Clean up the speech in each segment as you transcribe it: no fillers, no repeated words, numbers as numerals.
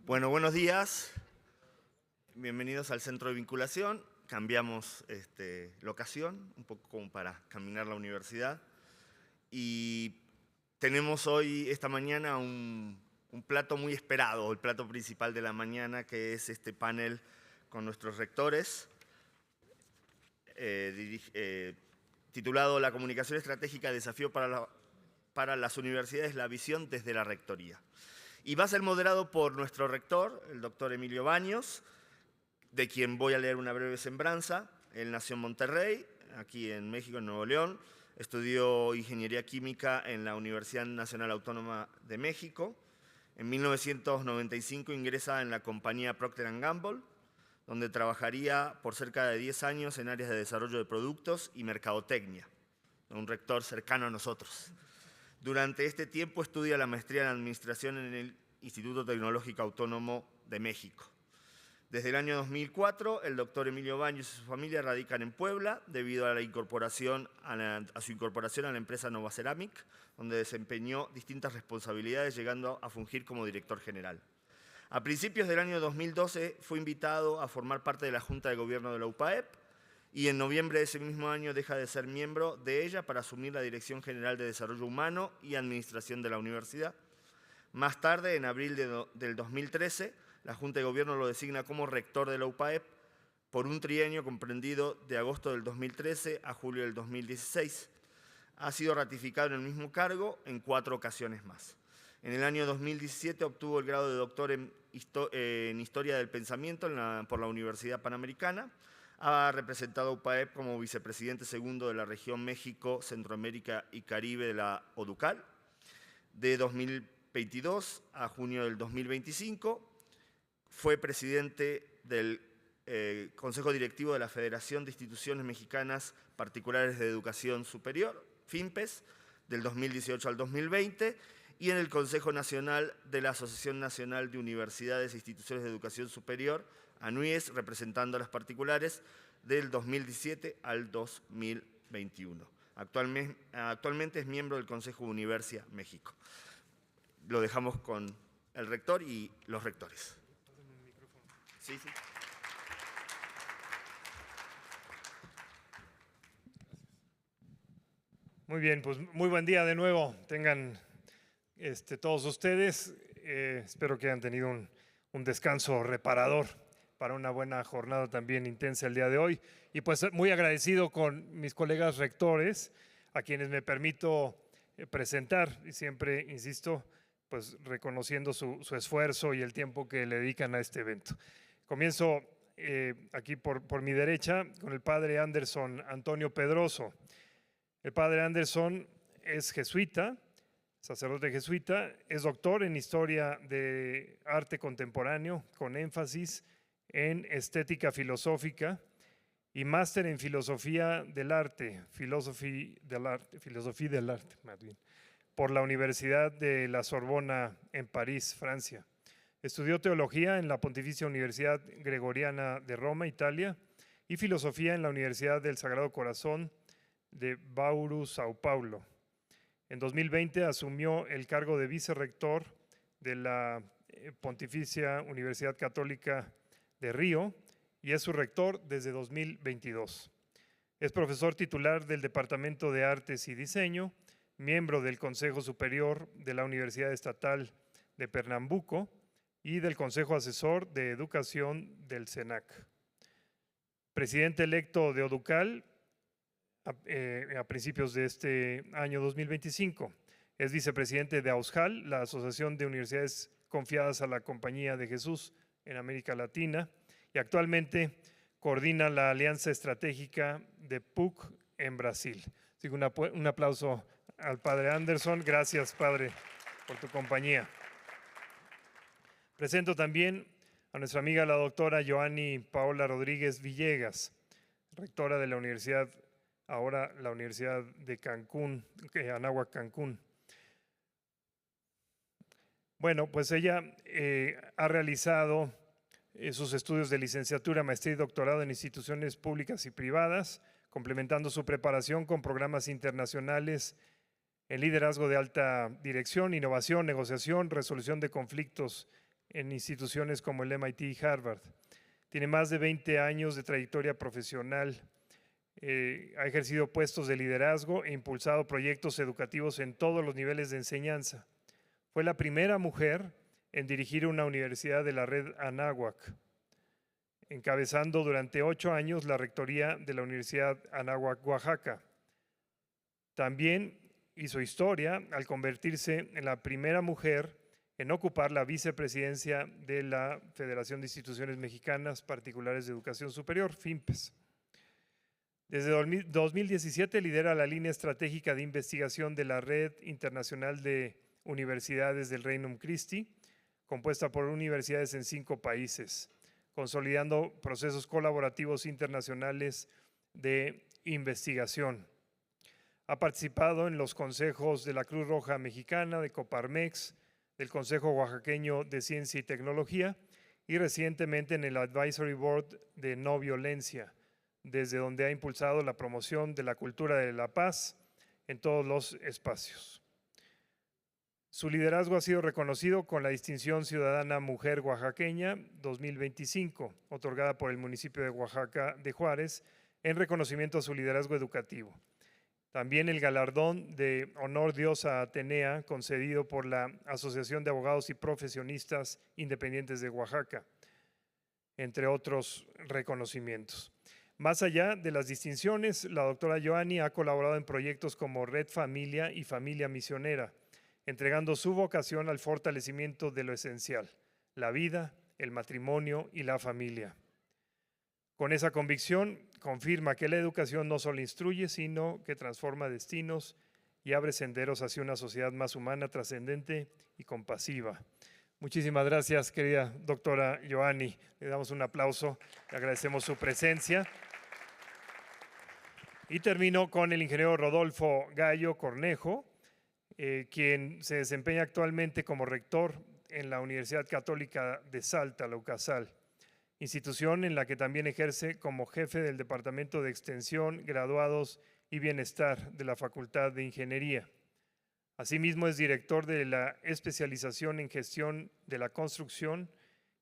Bueno, buenos días. Bienvenidos al Centro de Vinculación. Cambiamos locación, un poco como para caminar la universidad. Y tenemos hoy, esta mañana, un plato muy esperado, el plato principal de la mañana, que es este panel con nuestros rectores, titulado La comunicación estratégica, desafío para las universidades, la visión desde la rectoría. Y va a ser moderado por nuestro rector, el doctor Emilio Baños, de quien voy a leer una breve semblanza. Él nació en Monterrey, aquí en México, en Nuevo León. Estudió Ingeniería Química en la Universidad Nacional Autónoma de México. En 1995 ingresa en la compañía Procter & Gamble, donde trabajaría por cerca de 10 años en áreas de desarrollo de productos y mercadotecnia. Un rector cercano a nosotros. Durante este tiempo estudia la maestría en Administración en el Instituto Tecnológico Autónomo de México. Desde el año 2004, el doctor Emilio Baños y su familia radican en Puebla debido a su incorporación a la empresa Nova Ceramic, donde desempeñó distintas responsabilidades, llegando a fungir como director general. A principios del año 2012 fue invitado a formar parte de la Junta de Gobierno de la UPAEP, y en noviembre de ese mismo año deja de ser miembro de ella para asumir la Dirección General de Desarrollo Humano y Administración de la universidad. Más tarde, en abril del 2013, la Junta de Gobierno lo designa como rector de la UPAEP por un trienio comprendido de agosto del 2013 a julio del 2016. Ha sido ratificado en el mismo cargo en 4 ocasiones más. En el año 2017 obtuvo el grado de doctor en Historia del Pensamiento por la Universidad Panamericana. Ha representado a UPAEP como vicepresidente segundo de la región México, Centroamérica y Caribe de la ODUCAL. De 2022 a junio del 2025 fue presidente del Consejo Directivo de la Federación de Instituciones Mexicanas Particulares de Educación Superior, FIMPES, del 2018 al 2020, y en el Consejo Nacional de la Asociación Nacional de Universidades e Instituciones de Educación Superior, ANUIES, representando a las particulares, del 2017 al 2021. Actualmente es miembro del Consejo Universia México. Lo dejamos con el rector y los rectores. Sí, sí. Muy bien, pues muy buen día de nuevo. Tengan todos ustedes. Espero que hayan tenido un descanso reparador para una buena jornada también intensa el día de hoy. Y pues muy agradecido con mis colegas rectores, a quienes me permito presentar, y siempre insisto, pues reconociendo su esfuerzo y el tiempo que le dedican a este evento. Comienzo aquí por mi derecha con el padre Anderson Antonio Pedroso. El padre Anderson es jesuita, sacerdote jesuita, es doctor en Historia de Arte Contemporáneo con énfasis en Estética Filosófica y máster en Filosofía del Arte, Filosofía del Arte, más bien, por la Universidad de la Sorbona en París, Francia. Estudió Teología en la Pontificia Universidad Gregoriana de Roma, Italia, y Filosofía en la Universidad del Sagrado Corazón de Bauru, Sao Paulo. En 2020 asumió el cargo de vicerrector de la Pontificia Universidad Católica de Río y es su rector desde 2022. Es profesor titular del Departamento de Artes y Diseño, miembro del Consejo Superior de la Universidad Estatal de Pernambuco y del Consejo Asesor de Educación del SENAC. Presidente electo de ODUCAL a principios de este año 2025. Es vicepresidente de AUSJAL, la Asociación de Universidades Confiadas a la Compañía de Jesús en América Latina, y actualmente coordina la Alianza Estratégica de PUC en Brasil. Así que un aplauso al padre Anderson. Gracias, padre, por tu compañía. Presento también a nuestra amiga la doctora Joanny Paola Rodríguez Villegas, rectora de la Universidad, ahora la Universidad de Cancún, Anáhuac, Cancún. Bueno, pues ella ha realizado sus estudios de licenciatura, maestría y doctorado en instituciones públicas y privadas, complementando su preparación con programas internacionales en liderazgo de alta dirección, innovación, negociación, resolución de conflictos en instituciones como el MIT y Harvard. Tiene más de 20 años de trayectoria profesional. Ha ejercido puestos de liderazgo e impulsado proyectos educativos en todos los niveles de enseñanza. Fue la primera mujer en dirigir una universidad de la red Anáhuac, encabezando durante 8 años la rectoría de la Universidad Anáhuac, Oaxaca. También hizo historia al convertirse en la primera mujer en ocupar la vicepresidencia de la Federación de Instituciones Mexicanas Particulares de Educación Superior, FIMPES. Desde 2017 lidera la línea estratégica de investigación de la Red Internacional de Universidades del Regnum Christi, compuesta por universidades en 5 países, consolidando procesos colaborativos internacionales de investigación. Ha participado en los consejos de la Cruz Roja Mexicana, de Coparmex, del Consejo Oaxaqueño de Ciencia y Tecnología y recientemente en el Advisory Board de No Violencia, desde donde ha impulsado la promoción de la cultura de la paz en todos los espacios. Su liderazgo ha sido reconocido con la distinción Ciudadana Mujer Oaxaqueña 2025, otorgada por el municipio de Oaxaca de Juárez, en reconocimiento a su liderazgo educativo. También el galardón de Honor Diosa Atenea, concedido por la Asociación de Abogados y Profesionistas Independientes de Oaxaca, entre otros reconocimientos. Más allá de las distinciones, la doctora Yoani ha colaborado en proyectos como Red Familia y Familia Misionera, entregando su vocación al fortalecimiento de lo esencial, la vida, el matrimonio y la familia. Con esa convicción, confirma que la educación no solo instruye, sino que transforma destinos y abre senderos hacia una sociedad más humana, trascendente y compasiva. Muchísimas gracias, querida doctora Yoani. Le damos un aplauso, le agradecemos su presencia. Y termino con el ingeniero Rodolfo Gallo Cornejo, quien se desempeña actualmente como rector en la Universidad Católica de Salta, la UCASAL, institución en la que también ejerce como jefe del Departamento de Extensión, Graduados y Bienestar de la Facultad de Ingeniería. Asimismo, es director de la especialización en Gestión de la Construcción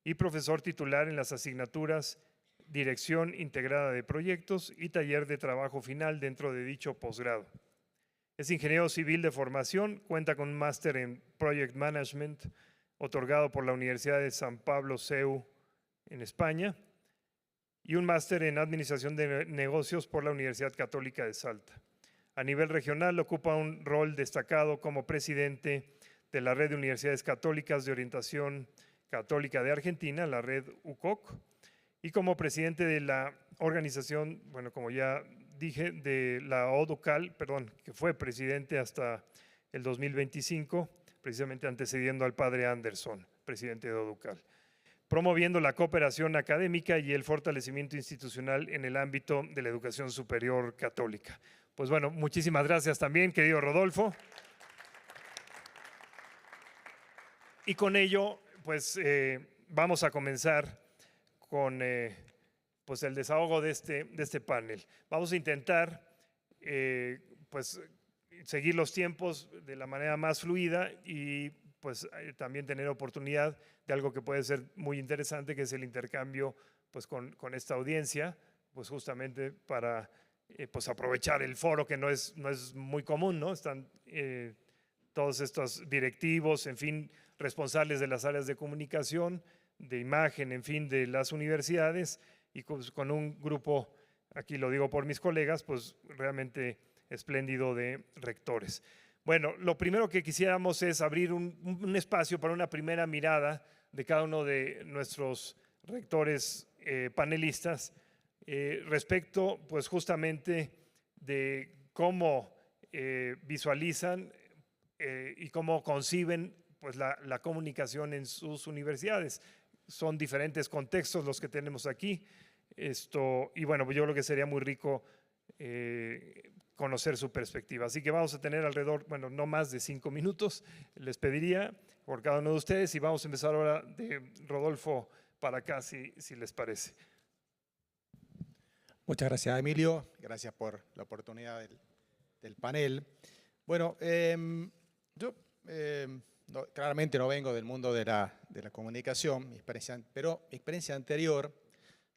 y profesor titular en las asignaturas Dirección Integrada de Proyectos y Taller de Trabajo Final dentro de dicho posgrado. Es ingeniero civil de formación, cuenta con un máster en Project Management otorgado por la Universidad de San Pablo CEU en España y un máster en Administración de Negocios por la Universidad Católica de Salta. A nivel regional ocupa un rol destacado como presidente de la Red de Universidades Católicas de Orientación Católica de Argentina, la red UCOC, y como presidente de la organización, bueno, como ya dije, de la ODUCAL, que fue presidente hasta el 2025, precisamente antecediendo al padre Anderson, presidente de ODUCAL, promoviendo la cooperación académica y el fortalecimiento institucional en el ámbito de la educación superior católica. Pues bueno, muchísimas gracias también, querido Rodolfo. Y con ello, pues vamos a comenzar con pues el desahogo de este panel. Vamos a intentar pues seguir los tiempos de la manera más fluida y pues también tener oportunidad de algo que puede ser muy interesante, que es el intercambio pues con esta audiencia, pues justamente para pues aprovechar el foro, que no es muy común, ¿no? Están todos estos directivos, en fin, responsables de las áreas de comunicación, de imagen, en fin, de las universidades, y con un grupo, aquí lo digo por mis colegas, pues realmente espléndido de rectores. Bueno, lo primero que quisiéramos es abrir un espacio para una primera mirada de cada uno de nuestros rectores panelistas respecto, pues justamente de cómo visualizan y cómo conciben pues la comunicación en sus universidades. Son diferentes contextos los que tenemos aquí. Y bueno, yo creo que sería muy rico conocer su perspectiva. Así que vamos a tener alrededor, bueno, no más de 5 minutos, les pediría por cada uno de ustedes, y vamos a empezar ahora de Rodolfo para acá, si les parece. Muchas gracias, Emilio. Gracias por la oportunidad del panel. Bueno, yo claramente no vengo del mundo de la de la comunicación, pero mi experiencia anterior,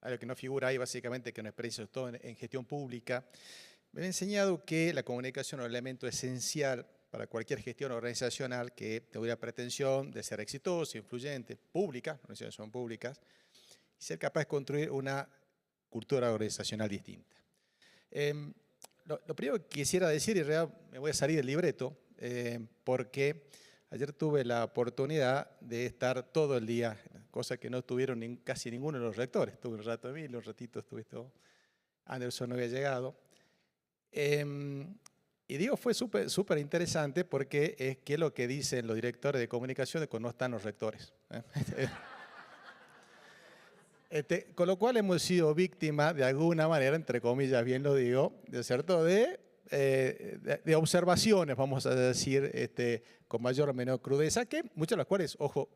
algo que no figura ahí básicamente, que es una experiencia todo en gestión pública, me ha enseñado que la comunicación es un elemento esencial para cualquier gestión organizacional que tuviera pretensión de ser exitosa, influyente, pública, las organizaciones son públicas, y ser capaz de construir una cultura organizacional distinta. Lo primero que quisiera decir, y en realidad me voy a salir del libreto, porque ayer tuve la oportunidad de estar todo el día, cosa que no tuvieron casi ninguno de los rectores. Estuve un rato Emilio, un ratito estuviste vos, Anderson no había llegado. Y digo, fue súper interesante porque es que lo que dicen los directores de comunicación cuando no están los rectores. Con lo cual hemos sido víctimas de alguna manera, entre comillas, bien lo digo, ¿cierto? De observaciones, vamos a decir, con mayor o menor crudeza, que muchas de las cuales, ojo,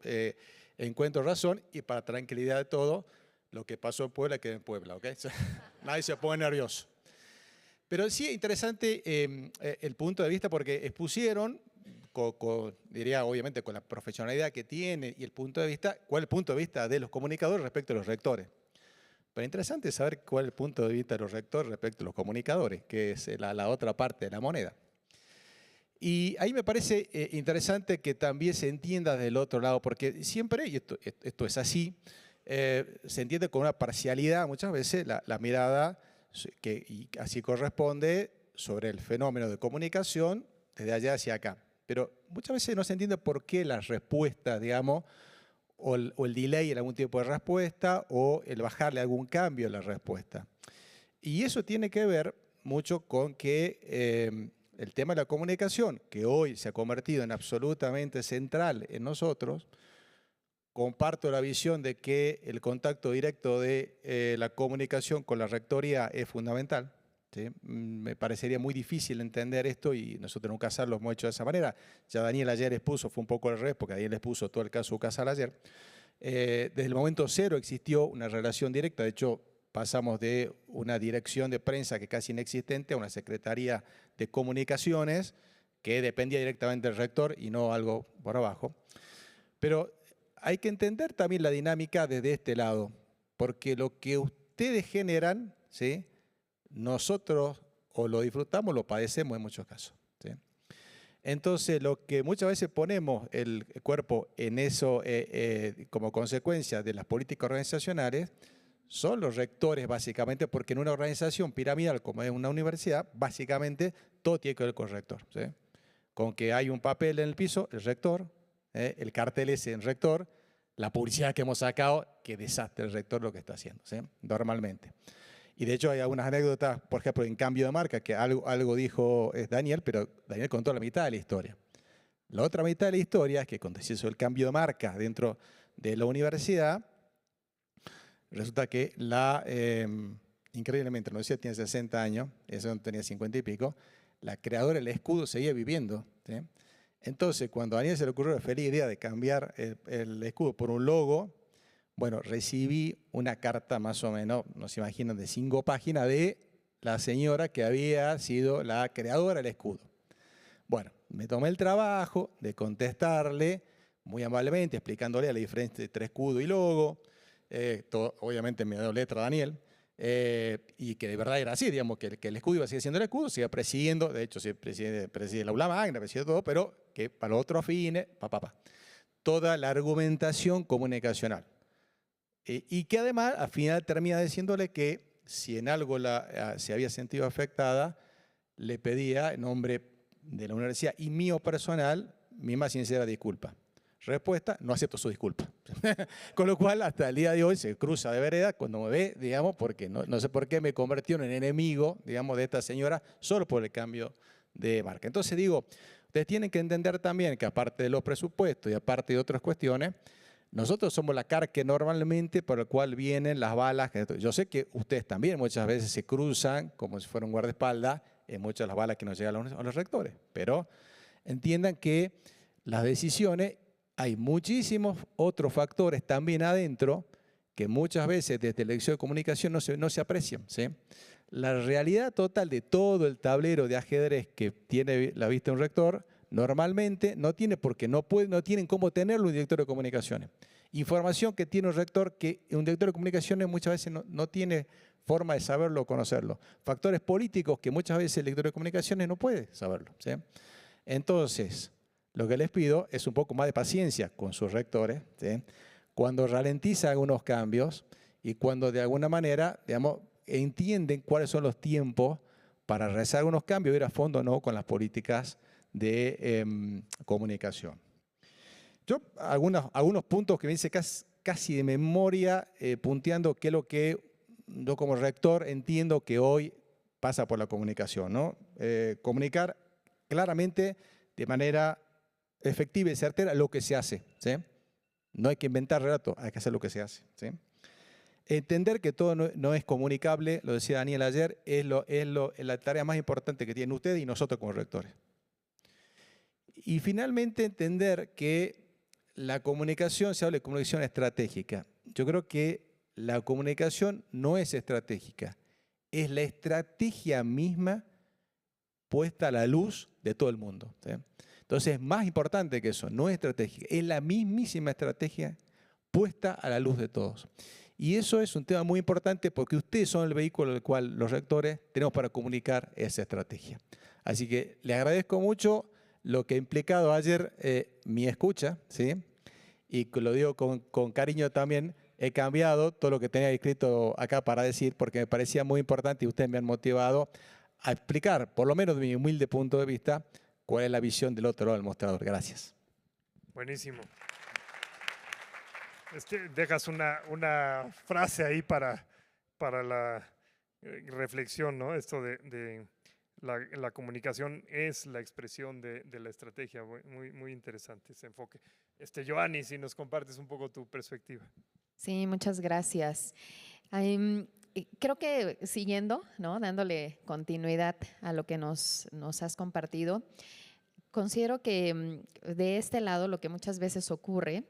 encuentro razón, y para tranquilidad de todo, lo que pasó en Puebla queda en Puebla, ¿ok? Nadie se pone nervioso. Pero sí es interesante el punto de vista porque expusieron, diría obviamente con la profesionalidad que tienen y el punto de vista, cuál es el punto de vista de los comunicadores respecto a los rectores. Pero interesante saber cuál es el punto de vista de los rectores respecto a los comunicadores, que es la otra parte de la moneda. Y ahí me parece interesante que también se entienda del otro lado, porque siempre, y esto es así, se entiende con una parcialidad muchas veces la mirada y así corresponde sobre el fenómeno de comunicación desde allá hacia acá. Pero muchas veces no se entiende por qué las respuestas, digamos, o el delay en algún tipo de respuesta o el bajarle algún cambio a la respuesta. Y eso tiene que ver mucho con que el tema de la comunicación, que hoy se ha convertido en absolutamente central en nosotros, comparto la visión de que el contacto directo de la comunicación con la rectoría es fundamental. ¿Sí? Me parecería muy difícil entender esto y nosotros en UCASAL lo hemos hecho de esa manera. Ya Daniel ayer expuso, fue un poco al revés, porque Daniel expuso todo el caso UCASAL ayer. Desde el momento cero existió una relación directa, de hecho pasamos de una dirección de prensa que casi inexistente a una secretaría de comunicaciones que dependía directamente del rector y no algo por abajo. Pero hay que entender también la dinámica desde este lado, porque lo que ustedes generan, ¿sí?, nosotros o lo disfrutamos o lo padecemos en muchos casos. ¿Sí? Entonces, lo que muchas veces ponemos el cuerpo en eso como consecuencia de las políticas organizacionales son los rectores, básicamente, porque en una organización piramidal como es una universidad, básicamente todo tiene que ver con el rector. ¿Sí? Con que hay un papel en el piso, el rector, el cartel ese en rector, la publicidad que hemos sacado, qué desastre el rector lo que está haciendo, ¿sí? Normalmente. Y de hecho hay algunas anécdotas, por ejemplo, en cambio de marca, que algo dijo Daniel, pero Daniel contó la mitad de la historia. La otra mitad de la historia es que cuando se hizo el cambio de marca dentro de la universidad, resulta que increíblemente, la universidad tiene 60 años, eso tenía 50 y pico, la creadora del escudo seguía viviendo. ¿Sí? Entonces, cuando a Daniel se le ocurrió la feliz idea de cambiar el escudo por un logo, bueno, recibí una carta más o menos, no se imaginan, de 5 páginas de la señora que había sido la creadora del escudo. Bueno, me tomé el trabajo de contestarle muy amablemente, explicándole la diferencia entre escudo y logo. Obviamente me dio letra Daniel. Y que de verdad era así, digamos, que el escudo iba a seguir siendo el escudo, sigue presidiendo, de hecho, preside la aula magna, preside todo, pero que para otros fines, toda la argumentación comunicacional. Y que además, al final, termina diciéndole que si en algo se había sentido afectada, le pedía, en nombre de la universidad y mío personal, mi más sincera disculpa. Respuesta, no acepto su disculpa. Con lo cual, hasta el día de hoy se cruza de vereda cuando me ve, digamos, porque no sé por qué me convirtió en enemigo, digamos, de esta señora, solo por el cambio de marca. Entonces digo, ustedes tienen que entender también que aparte de los presupuestos y aparte de otras cuestiones, nosotros somos la carga normalmente por la cual vienen las balas. Yo sé que ustedes también muchas veces se cruzan como si fuera un guardaespaldas en muchas de las balas que nos llegan a los rectores, pero entiendan que las decisiones, hay muchísimos otros factores también adentro que muchas veces desde la dirección de comunicación no se aprecian. ¿Sí? La realidad total de todo el tablero de ajedrez que tiene la vista un rector normalmente no tiene, porque no tienen cómo tenerlo un director de comunicaciones. Información que tiene un rector que un director de comunicaciones muchas veces no tiene forma de saberlo o conocerlo. Factores políticos que muchas veces el director de comunicaciones no puede saberlo, ¿sí? Entonces, lo que les pido es un poco más de paciencia con sus rectores, ¿sí? Cuando ralentiza algunos cambios y cuando de alguna manera, digamos, entienden cuáles son los tiempos para realizar algunos cambios, ir a fondo no con las políticas de comunicación. Yo, algunos puntos que me dice casi de memoria, punteando qué es lo que yo como rector entiendo que hoy pasa por la comunicación, ¿no? Comunicar claramente de manera efectiva y certera lo que se hace, ¿sí? No hay que inventar relatos, hay que hacer lo que se hace, ¿sí? Entender que todo no es comunicable, lo decía Daniel ayer, es la tarea más importante que tienen ustedes y nosotros como rectores. Y finalmente entender que la comunicación, se habla de comunicación estratégica. Yo creo que la comunicación no es estratégica, es la estrategia misma puesta a la luz de todo el mundo, ¿sí? Entonces es más importante que eso, no es estratégica, es la mismísima estrategia puesta a la luz de todos. Y eso es un tema muy importante porque ustedes son el vehículo del cual los rectores tenemos para comunicar esa estrategia. Así que les agradezco mucho lo que ha implicado ayer mi escucha, ¿sí? Y lo digo con cariño también, he cambiado todo lo que tenía escrito acá para decir porque me parecía muy importante y ustedes me han motivado a explicar, por lo menos de mi humilde punto de vista, cuál es la visión del otro lado del mostrador. Gracias. Buenísimo. Dejas una frase ahí para la reflexión, ¿no? Esto de la comunicación es la expresión de la estrategia. Muy interesante ese enfoque. Joanny, si nos compartes un poco tu perspectiva. Sí, muchas gracias. Creo que siguiendo, ¿no? Dándole continuidad a lo que nos has compartido, considero que de este lado lo que muchas veces ocurre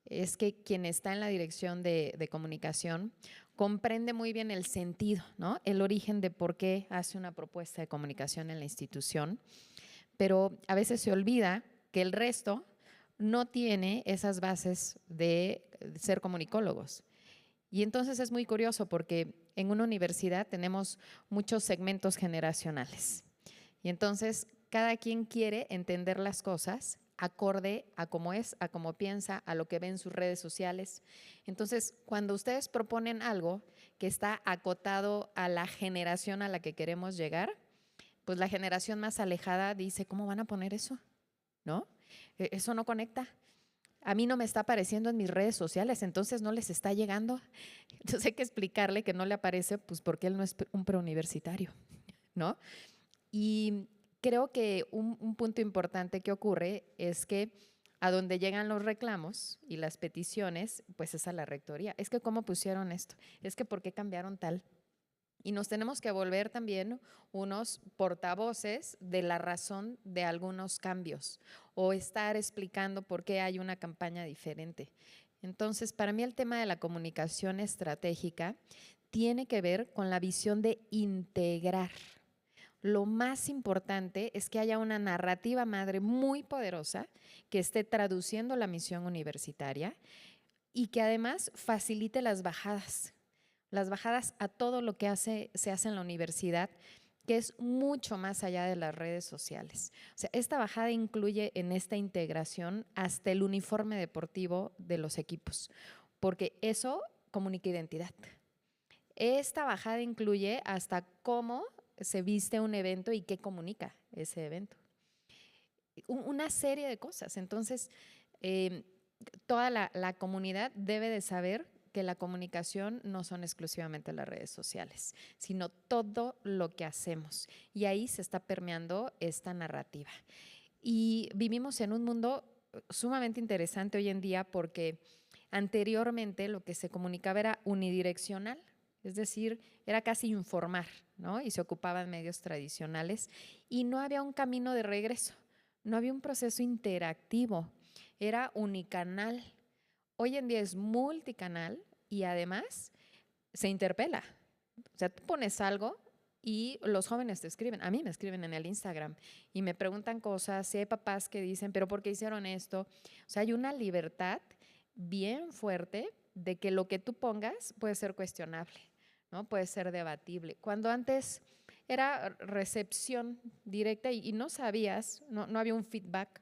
es que quien está en la dirección de comunicación comprende muy bien el sentido, ¿no? El origen de por qué hace una propuesta de comunicación en la institución, pero a veces se olvida que el resto no tiene esas bases de ser comunicólogos. Y entonces es muy curioso porque en una universidad tenemos muchos segmentos generacionales. Y entonces cada quien quiere entender las cosas acorde a cómo es, a cómo piensa, a lo que ve en sus redes sociales. Entonces, cuando ustedes proponen algo que está acotado a la generación a la que queremos llegar, pues la generación más alejada dice, ¿cómo van a poner eso? ¿No? Eso no conecta. A mí no me está apareciendo en mis redes sociales, entonces no les está llegando. Entonces hay que explicarle que no le aparece, pues porque él no es un preuniversitario, ¿no? Y creo que un punto importante que ocurre es que a donde llegan los reclamos y las peticiones, pues es a la rectoría. Es que ¿cómo pusieron esto? Es que ¿por qué cambiaron tal? Y nos tenemos que volver también unos portavoces de la razón de algunos cambios o estar explicando por qué hay una campaña diferente. Entonces, para mí el tema de la comunicación estratégica tiene que ver con la visión de integrar. Lo más importante es que haya una narrativa madre muy poderosa que esté traduciendo la misión universitaria y que además facilite las bajadas a todo lo que se hace en la universidad, que es mucho más allá de las redes sociales. O sea, esta bajada incluye en esta integración hasta el uniforme deportivo de los equipos, porque eso comunica identidad. Esta bajada incluye hasta cómo se viste un evento y qué comunica ese evento. Una serie de cosas. Entonces, toda la comunidad debe de saber que la comunicación no son exclusivamente las redes sociales, sino todo lo que hacemos. Y ahí se está permeando esta narrativa. Y vivimos en un mundo sumamente interesante hoy en día porque anteriormente lo que se comunicaba era unidireccional, es decir, era casi informar, ¿no? Y se ocupaban medios tradicionales y no había un camino de regreso, no había un proceso interactivo, era unicanal. Hoy en día es multicanal y además se interpela. O sea, tú pones algo Y los jóvenes te escriben, a mí me escriben en el Instagram y me preguntan cosas, si hay papás que dicen, pero ¿por qué hicieron esto? O sea, hay una libertad bien fuerte de que lo que tú pongas puede ser cuestionable, ¿no? Puede ser debatible. Cuando antes era recepción directa y no sabías, no había un feedback,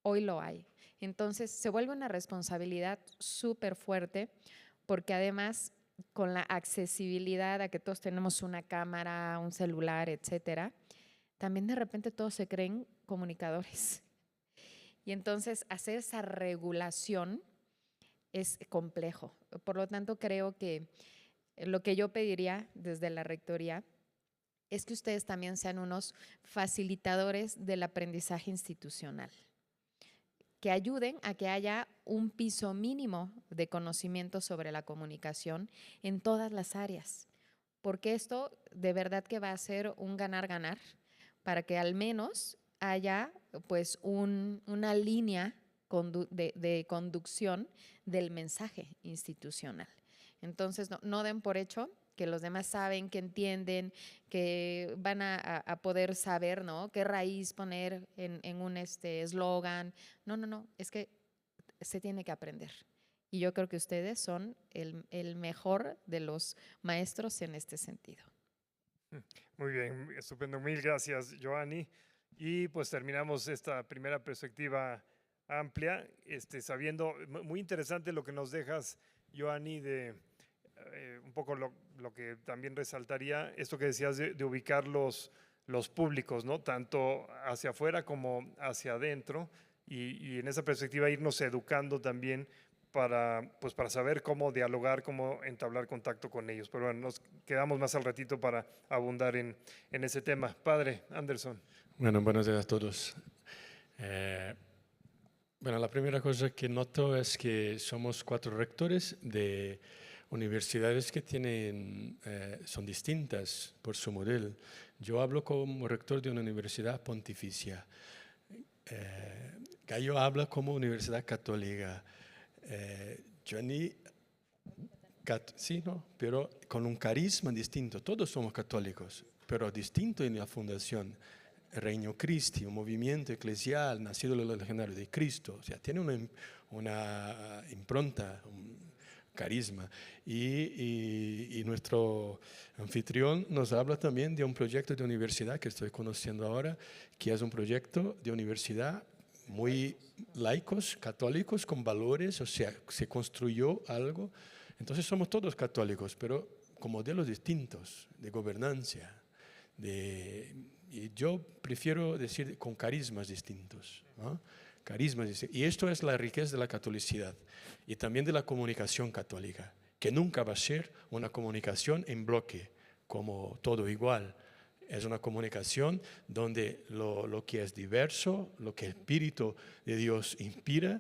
hoy lo hay. Entonces se vuelve una responsabilidad súper fuerte porque además con la accesibilidad a que todos tenemos una cámara, un celular, etcétera, también de repente todos se creen comunicadores. Y entonces hacer esa regulación es complejo. Por lo tanto, creo que lo que yo pediría desde la rectoría es que ustedes también sean unos facilitadores del aprendizaje institucional, que ayuden a que haya un piso mínimo de conocimiento sobre la comunicación en todas las áreas, porque esto de verdad que va a ser un ganar-ganar para que al menos haya pues una línea de conducción del mensaje institucional. Entonces, no den por hecho que los demás saben, que entienden, que van a poder saber, ¿no? Qué raíz poner en un eslogan. No, es que se tiene que aprender. Y yo creo que ustedes son el mejor de los maestros en este sentido. Muy bien, estupendo. Mil gracias, Joanny. Y pues terminamos esta primera perspectiva amplia, sabiendo, muy interesante lo que nos dejas, Joanny, de un poco lo que también resaltaría, esto que decías de ubicar los públicos, ¿no? Tanto hacia afuera como hacia adentro, y en esa perspectiva irnos educando también pues para saber cómo dialogar, cómo entablar contacto con ellos. Pero bueno, nos quedamos más al ratito para abundar en ese tema. Padre Anderson. Bueno, buenos días a todos. Bueno, la primera cosa que noto es que somos 4 rectores de universidades que son distintas por su modelo. Yo hablo como rector de una universidad pontificia. Gallo habla como universidad católica. Joanny, sí, ¿no? Pero con un carisma distinto. Todos somos católicos, pero distinto en la fundación. Reino Christi, un movimiento eclesial nacido en el legionario de Cristo. O sea, tiene una impronta, un carisma. Y nuestro anfitrión nos habla también de un proyecto de universidad que estoy conociendo ahora, que es un proyecto de universidad muy laicos, católicos, con valores, o sea, se construyó algo. Entonces somos todos católicos, pero con modelos distintos de gobernanza. Y yo prefiero decir con carismas distintos, ¿no? Carismas distintos. Y esto es la riqueza de la catolicidad y también de la comunicación católica, que nunca va a ser una comunicación en bloque, como todo igual. Es una comunicación donde lo que es diverso, lo que el Espíritu de Dios inspira,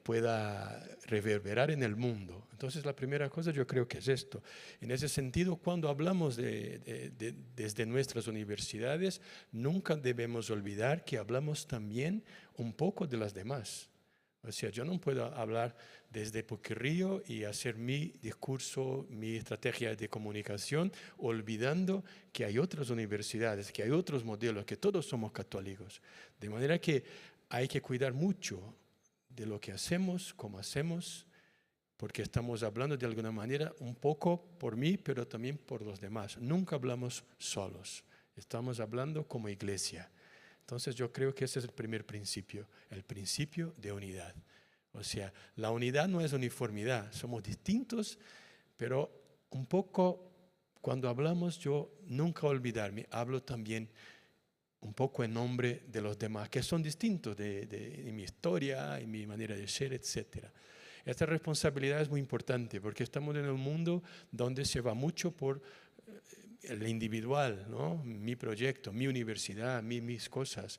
pueda reverberar en el mundo. Entonces, la primera cosa yo creo que es esto. En ese sentido, cuando hablamos desde nuestras universidades, nunca debemos olvidar que hablamos también un poco de las demás. O sea, yo no puedo hablar desde Puquirrío y hacer mi discurso, mi estrategia de comunicación, olvidando que hay otras universidades, que hay otros modelos, que todos somos católicos. De manera que hay que cuidar mucho de lo que hacemos, cómo hacemos, porque estamos hablando de alguna manera un poco por mí, pero también por los demás. Nunca hablamos solos, estamos hablando como iglesia. Entonces yo creo que ese es el primer principio, el principio de unidad. O sea, la unidad no es uniformidad, somos distintos, pero un poco cuando hablamos yo nunca olvidarme, hablo también un poco en nombre de los demás, que son distintos de mi historia, en mi manera de ser, etc. Esta responsabilidad es muy importante porque estamos en un mundo donde se va mucho por el individual, ¿no? Mi proyecto, mi universidad, mis cosas.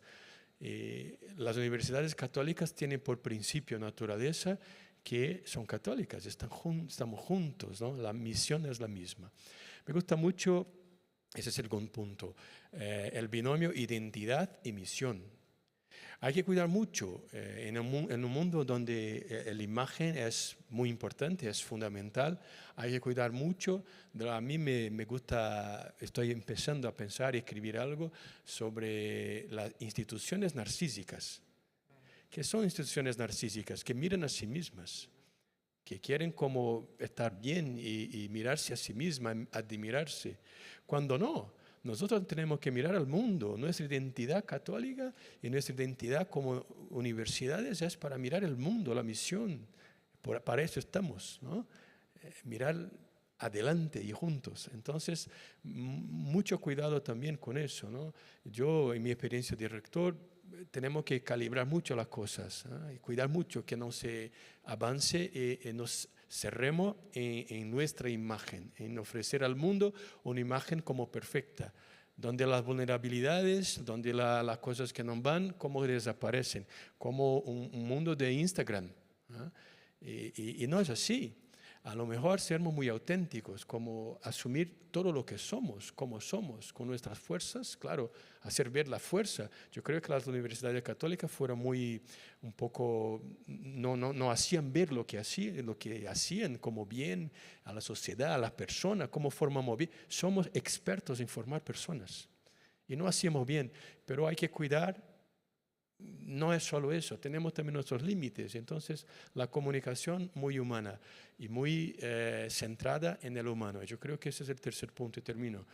Las universidades católicas tienen por principio naturaleza que son católicas, estamos juntos, ¿no? La misión es la misma. Me gusta mucho, ese es el segundo punto, el binomio identidad y misión. Hay que cuidar mucho en un mundo donde la imagen es muy importante, es fundamental. Hay que cuidar mucho. A mí me gusta, estoy empezando a pensar y escribir algo sobre las instituciones narcísicas. ¿Qué son instituciones narcísicas? Que miran a sí mismas, que quieren como estar bien y mirarse a sí mismas, admirarse. Cuando no. Nosotros tenemos que mirar al mundo. Nuestra identidad católica y nuestra identidad como universidades es para mirar el mundo, la misión. Para eso estamos, ¿no? Mirar adelante y juntos. Entonces, mucho cuidado también con eso, ¿no? Yo, en mi experiencia de rector, tenemos que calibrar mucho las cosas, ¿no? Y cuidar mucho que no se avance y nos cerremos en nuestra imagen, en ofrecer al mundo una imagen como perfecta, donde las vulnerabilidades, donde las cosas que no van, como desaparecen, como un mundo de Instagram, ¿no? Y no es así. A lo mejor sermos muy auténticos, como asumir todo lo que somos, como somos, con nuestras fuerzas, claro, hacer ver la fuerza. Yo creo que las universidades católicas fueron un poco, no hacían ver lo que hacían como bien a la sociedad, a las personas, cómo formamos bien. Somos expertos en formar personas y no hacíamos bien, pero hay que cuidar. No es solo eso, tenemos también nuestros límites. Entonces, la comunicación muy humana y muy centrada en el humano. Yo creo que ese es el tercer punto y termino.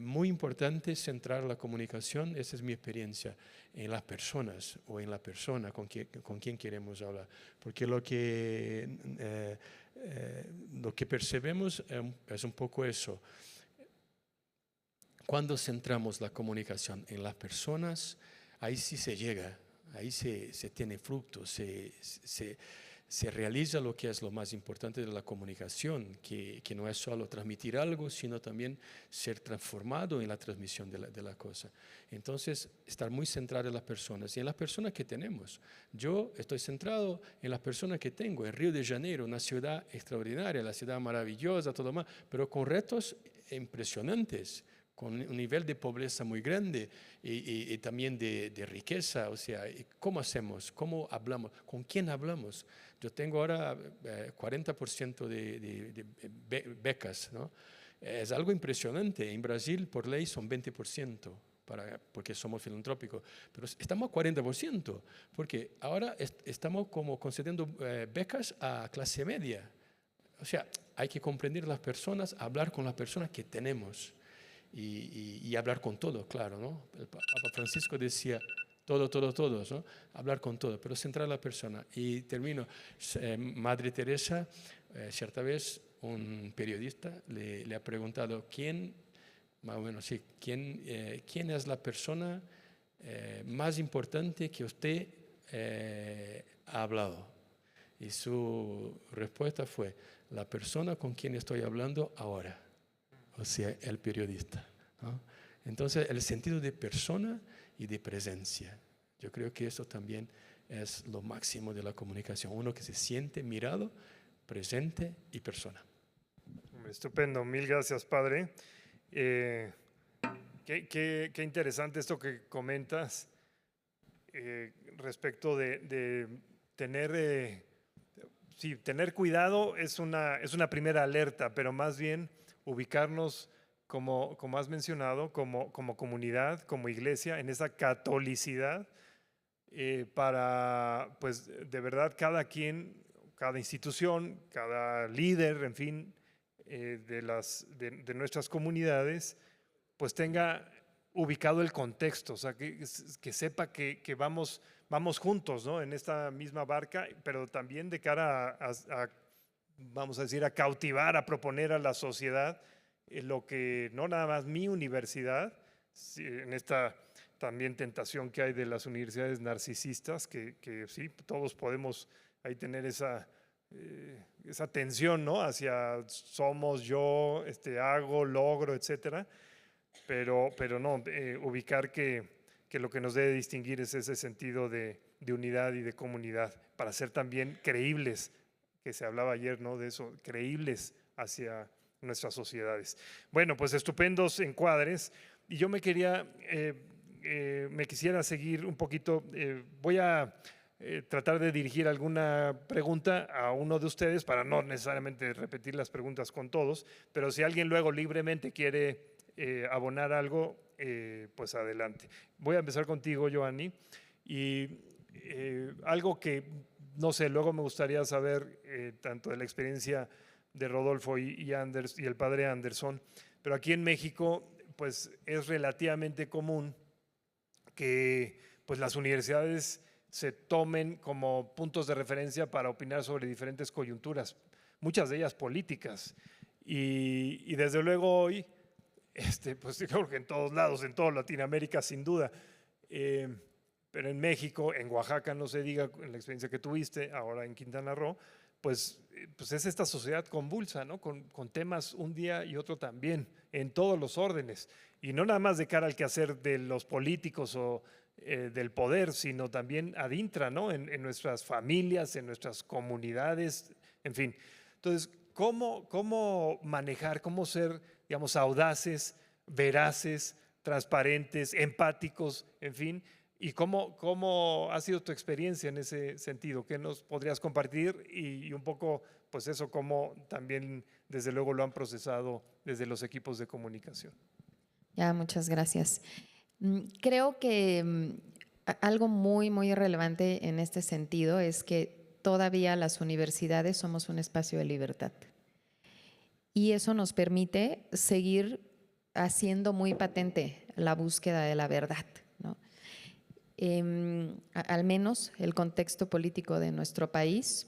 Muy importante centrar la comunicación, esa es mi experiencia, en las personas o en la persona con quien queremos hablar. Porque lo que percebemos es un poco eso. Cuando centramos la comunicación en las personas, ahí sí se llega, ahí se tiene fruto, se realiza lo que es lo más importante de la comunicación, que no es solo transmitir algo, sino también ser transformado en la transmisión de la cosa. Entonces, estar muy centrado en las personas y en las personas que tenemos. Yo estoy centrado en las personas que tengo, en Río de Janeiro, una ciudad extraordinaria, la ciudad maravillosa, todo más, pero con retos impresionantes, con un nivel de pobreza muy grande y también de riqueza. O sea, ¿cómo hacemos? ¿Cómo hablamos? ¿Con quién hablamos? Yo tengo ahora 40% de becas, ¿no? Es algo impresionante. En Brasil, por ley, son 20%. Porque somos filantrópicos, pero estamos a 40%, porque ahora estamos como concediendo becas a clase media. O sea, hay que comprender las personas, hablar con las personas que tenemos. Y hablar con todo, claro, ¿no? El Papa Francisco decía todos, ¿no? Hablar con todo, pero centrar a la persona. Y termino. Madre Teresa, cierta vez, un periodista le ha preguntado quién es la persona más importante que usted ha hablado. Y su respuesta fue, la persona con quien estoy hablando ahora. O sea, el periodista, ¿no? Entonces, el sentido de persona y de presencia. Yo creo que eso también es lo máximo de la comunicación. Uno que se siente mirado, presente y persona. Estupendo, mil gracias, padre. Qué interesante esto que comentas respecto de tener, sí, tener cuidado es una primera alerta, pero más bien ubicarnos, como has mencionado, como comunidad, como iglesia, en esa catolicidad, para, pues, de verdad, cada quien, cada institución, cada líder, en fin, de nuestras comunidades, pues tenga ubicado el contexto, o sea, que sepa que vamos juntos, ¿no? En esta misma barca, pero también de cara vamos a decir, a cautivar, a proponer a la sociedad lo que no nada más mi universidad, en esta también tentación que hay de las universidades narcisistas, que sí, todos podemos ahí tener esa tensión, ¿no? Hacia somos, yo, hago, logro, etcétera, pero no, ubicar que lo que nos debe distinguir es ese sentido de unidad y de comunidad, para ser también creíbles, que se hablaba ayer, ¿no? De eso, creíbles hacia nuestras sociedades. Bueno, pues estupendos encuadres. Y yo me quería me quisiera seguir un poquito. Voy a tratar de dirigir alguna pregunta a uno de ustedes para no necesariamente repetir las preguntas con todos, pero si alguien luego libremente quiere abonar algo, pues adelante. Voy a empezar contigo, Giovanni, y algo que, no sé, luego me gustaría saber tanto de la experiencia de Rodolfo y el padre Anderson, pero aquí en México pues es relativamente común que pues las universidades se tomen como puntos de referencia para opinar sobre diferentes coyunturas, muchas de ellas políticas. Y desde luego hoy, pues creo que en todos lados, en toda Latinoamérica sin duda, pero en México, en Oaxaca, no se diga, en la experiencia que tuviste, ahora en Quintana Roo, pues es esta sociedad convulsa, ¿no? Con temas un día y otro también, en todos los órdenes. Y no nada más de cara al quehacer de los políticos o del poder, sino también ad intra, ¿no? En nuestras familias, en nuestras comunidades, en fin. Entonces, ¿cómo manejar, cómo ser, digamos, audaces, veraces, transparentes, empáticos, en fin? ¿Y cómo ha sido tu experiencia en ese sentido? ¿Qué nos podrías compartir? Y un poco, pues eso, cómo también, desde luego, lo han procesado desde los equipos de comunicación. Ya, muchas gracias. Creo que algo muy, muy relevante en este sentido es que todavía las universidades somos un espacio de libertad. Y eso nos permite seguir haciendo muy patente la búsqueda de la verdad, ¿no? Al menos el contexto político de nuestro país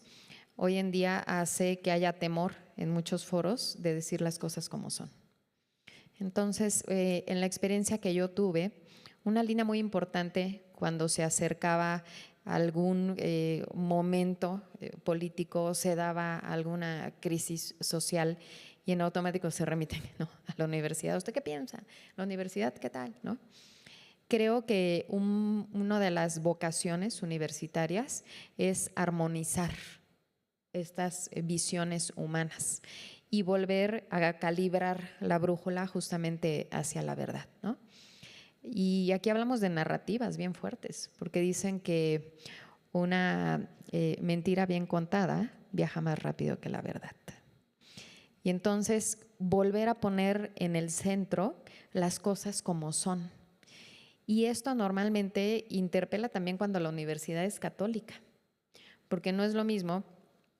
hoy en día hace que haya temor en muchos foros de decir las cosas como son. Entonces, en la experiencia que yo tuve, una línea muy importante cuando se acercaba algún momento político, se daba alguna crisis social y en automático se remiten, ¿no?, a la universidad. ¿Usted qué piensa? ¿La universidad qué tal? ¿No? Creo que una de las vocaciones universitarias es armonizar estas visiones humanas y volver a calibrar la brújula justamente hacia la verdad, ¿no? Y aquí hablamos de narrativas bien fuertes, porque dicen que una mentira bien contada viaja más rápido que la verdad. Y entonces volver a poner en el centro las cosas como son. Y esto normalmente interpela también cuando la universidad es católica, porque no es lo mismo.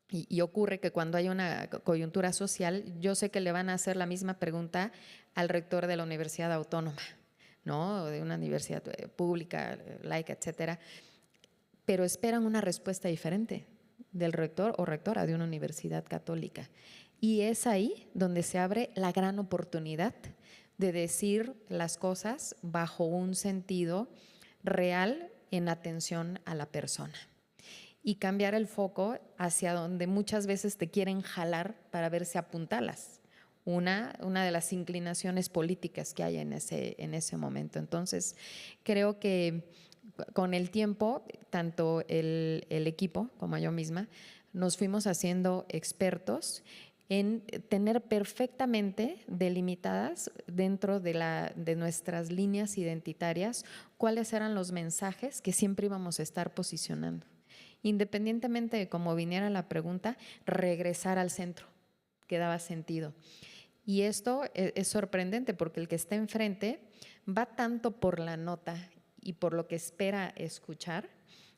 Y ocurre que cuando hay una coyuntura social, yo sé que le van a hacer la misma pregunta al rector de la universidad autónoma, ¿no?, de una universidad pública, laica, etcétera, pero esperan una respuesta diferente del rector o rectora de una universidad católica. Y es ahí donde se abre la gran oportunidad de decir las cosas bajo un sentido real en atención a la persona. Y cambiar el foco hacia donde muchas veces te quieren jalar para ver si apuntalas. Una de las inclinaciones políticas que hay en ese momento. Entonces, creo que con el tiempo, tanto el equipo como yo misma, nos fuimos haciendo expertos en tener perfectamente delimitadas dentro de nuestras líneas identitarias cuáles eran los mensajes que siempre íbamos a estar posicionando. Independientemente de cómo viniera la pregunta, regresar al centro, que daba sentido. Y esto es sorprendente porque el que está enfrente va tanto por la nota y por lo que espera escuchar,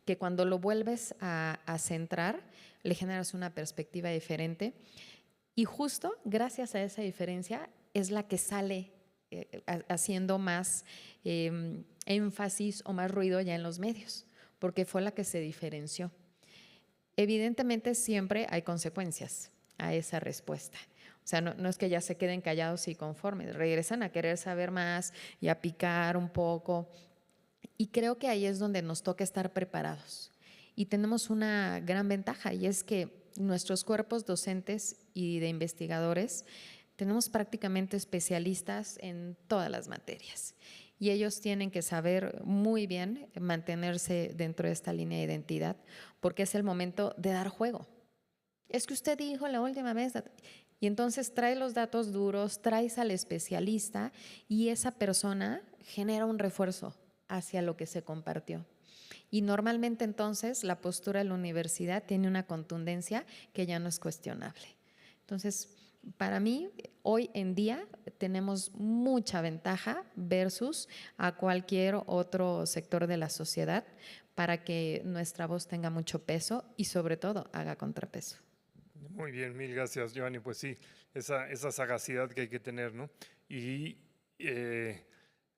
que cuando lo vuelves a centrar, le generas una perspectiva diferente. Y justo gracias a esa diferencia es la que sale haciendo más énfasis o más ruido ya en los medios, porque fue la que se diferenció. Evidentemente siempre hay consecuencias a esa respuesta. O sea, no es que ya se queden callados y conformes, regresan a querer saber más y a picar un poco. Y creo que ahí es donde nos toca estar preparados. Y tenemos una gran ventaja, y es que nuestros cuerpos docentes y de investigadores tenemos prácticamente especialistas en todas las materias. Y ellos tienen que saber muy bien mantenerse dentro de esta línea de identidad, porque es el momento de dar juego. Es que usted dijo la última vez, y entonces trae los datos duros, traes al especialista y esa persona genera un refuerzo hacia lo que se compartió. Y normalmente entonces la postura de la universidad tiene una contundencia que ya no es cuestionable. Entonces, para mí, hoy en día tenemos mucha ventaja versus a cualquier otro sector de la sociedad para que nuestra voz tenga mucho peso y sobre todo haga contrapeso. Muy bien, mil gracias, Giovanni. Pues sí, esa sagacidad que hay que tener, ¿no? Y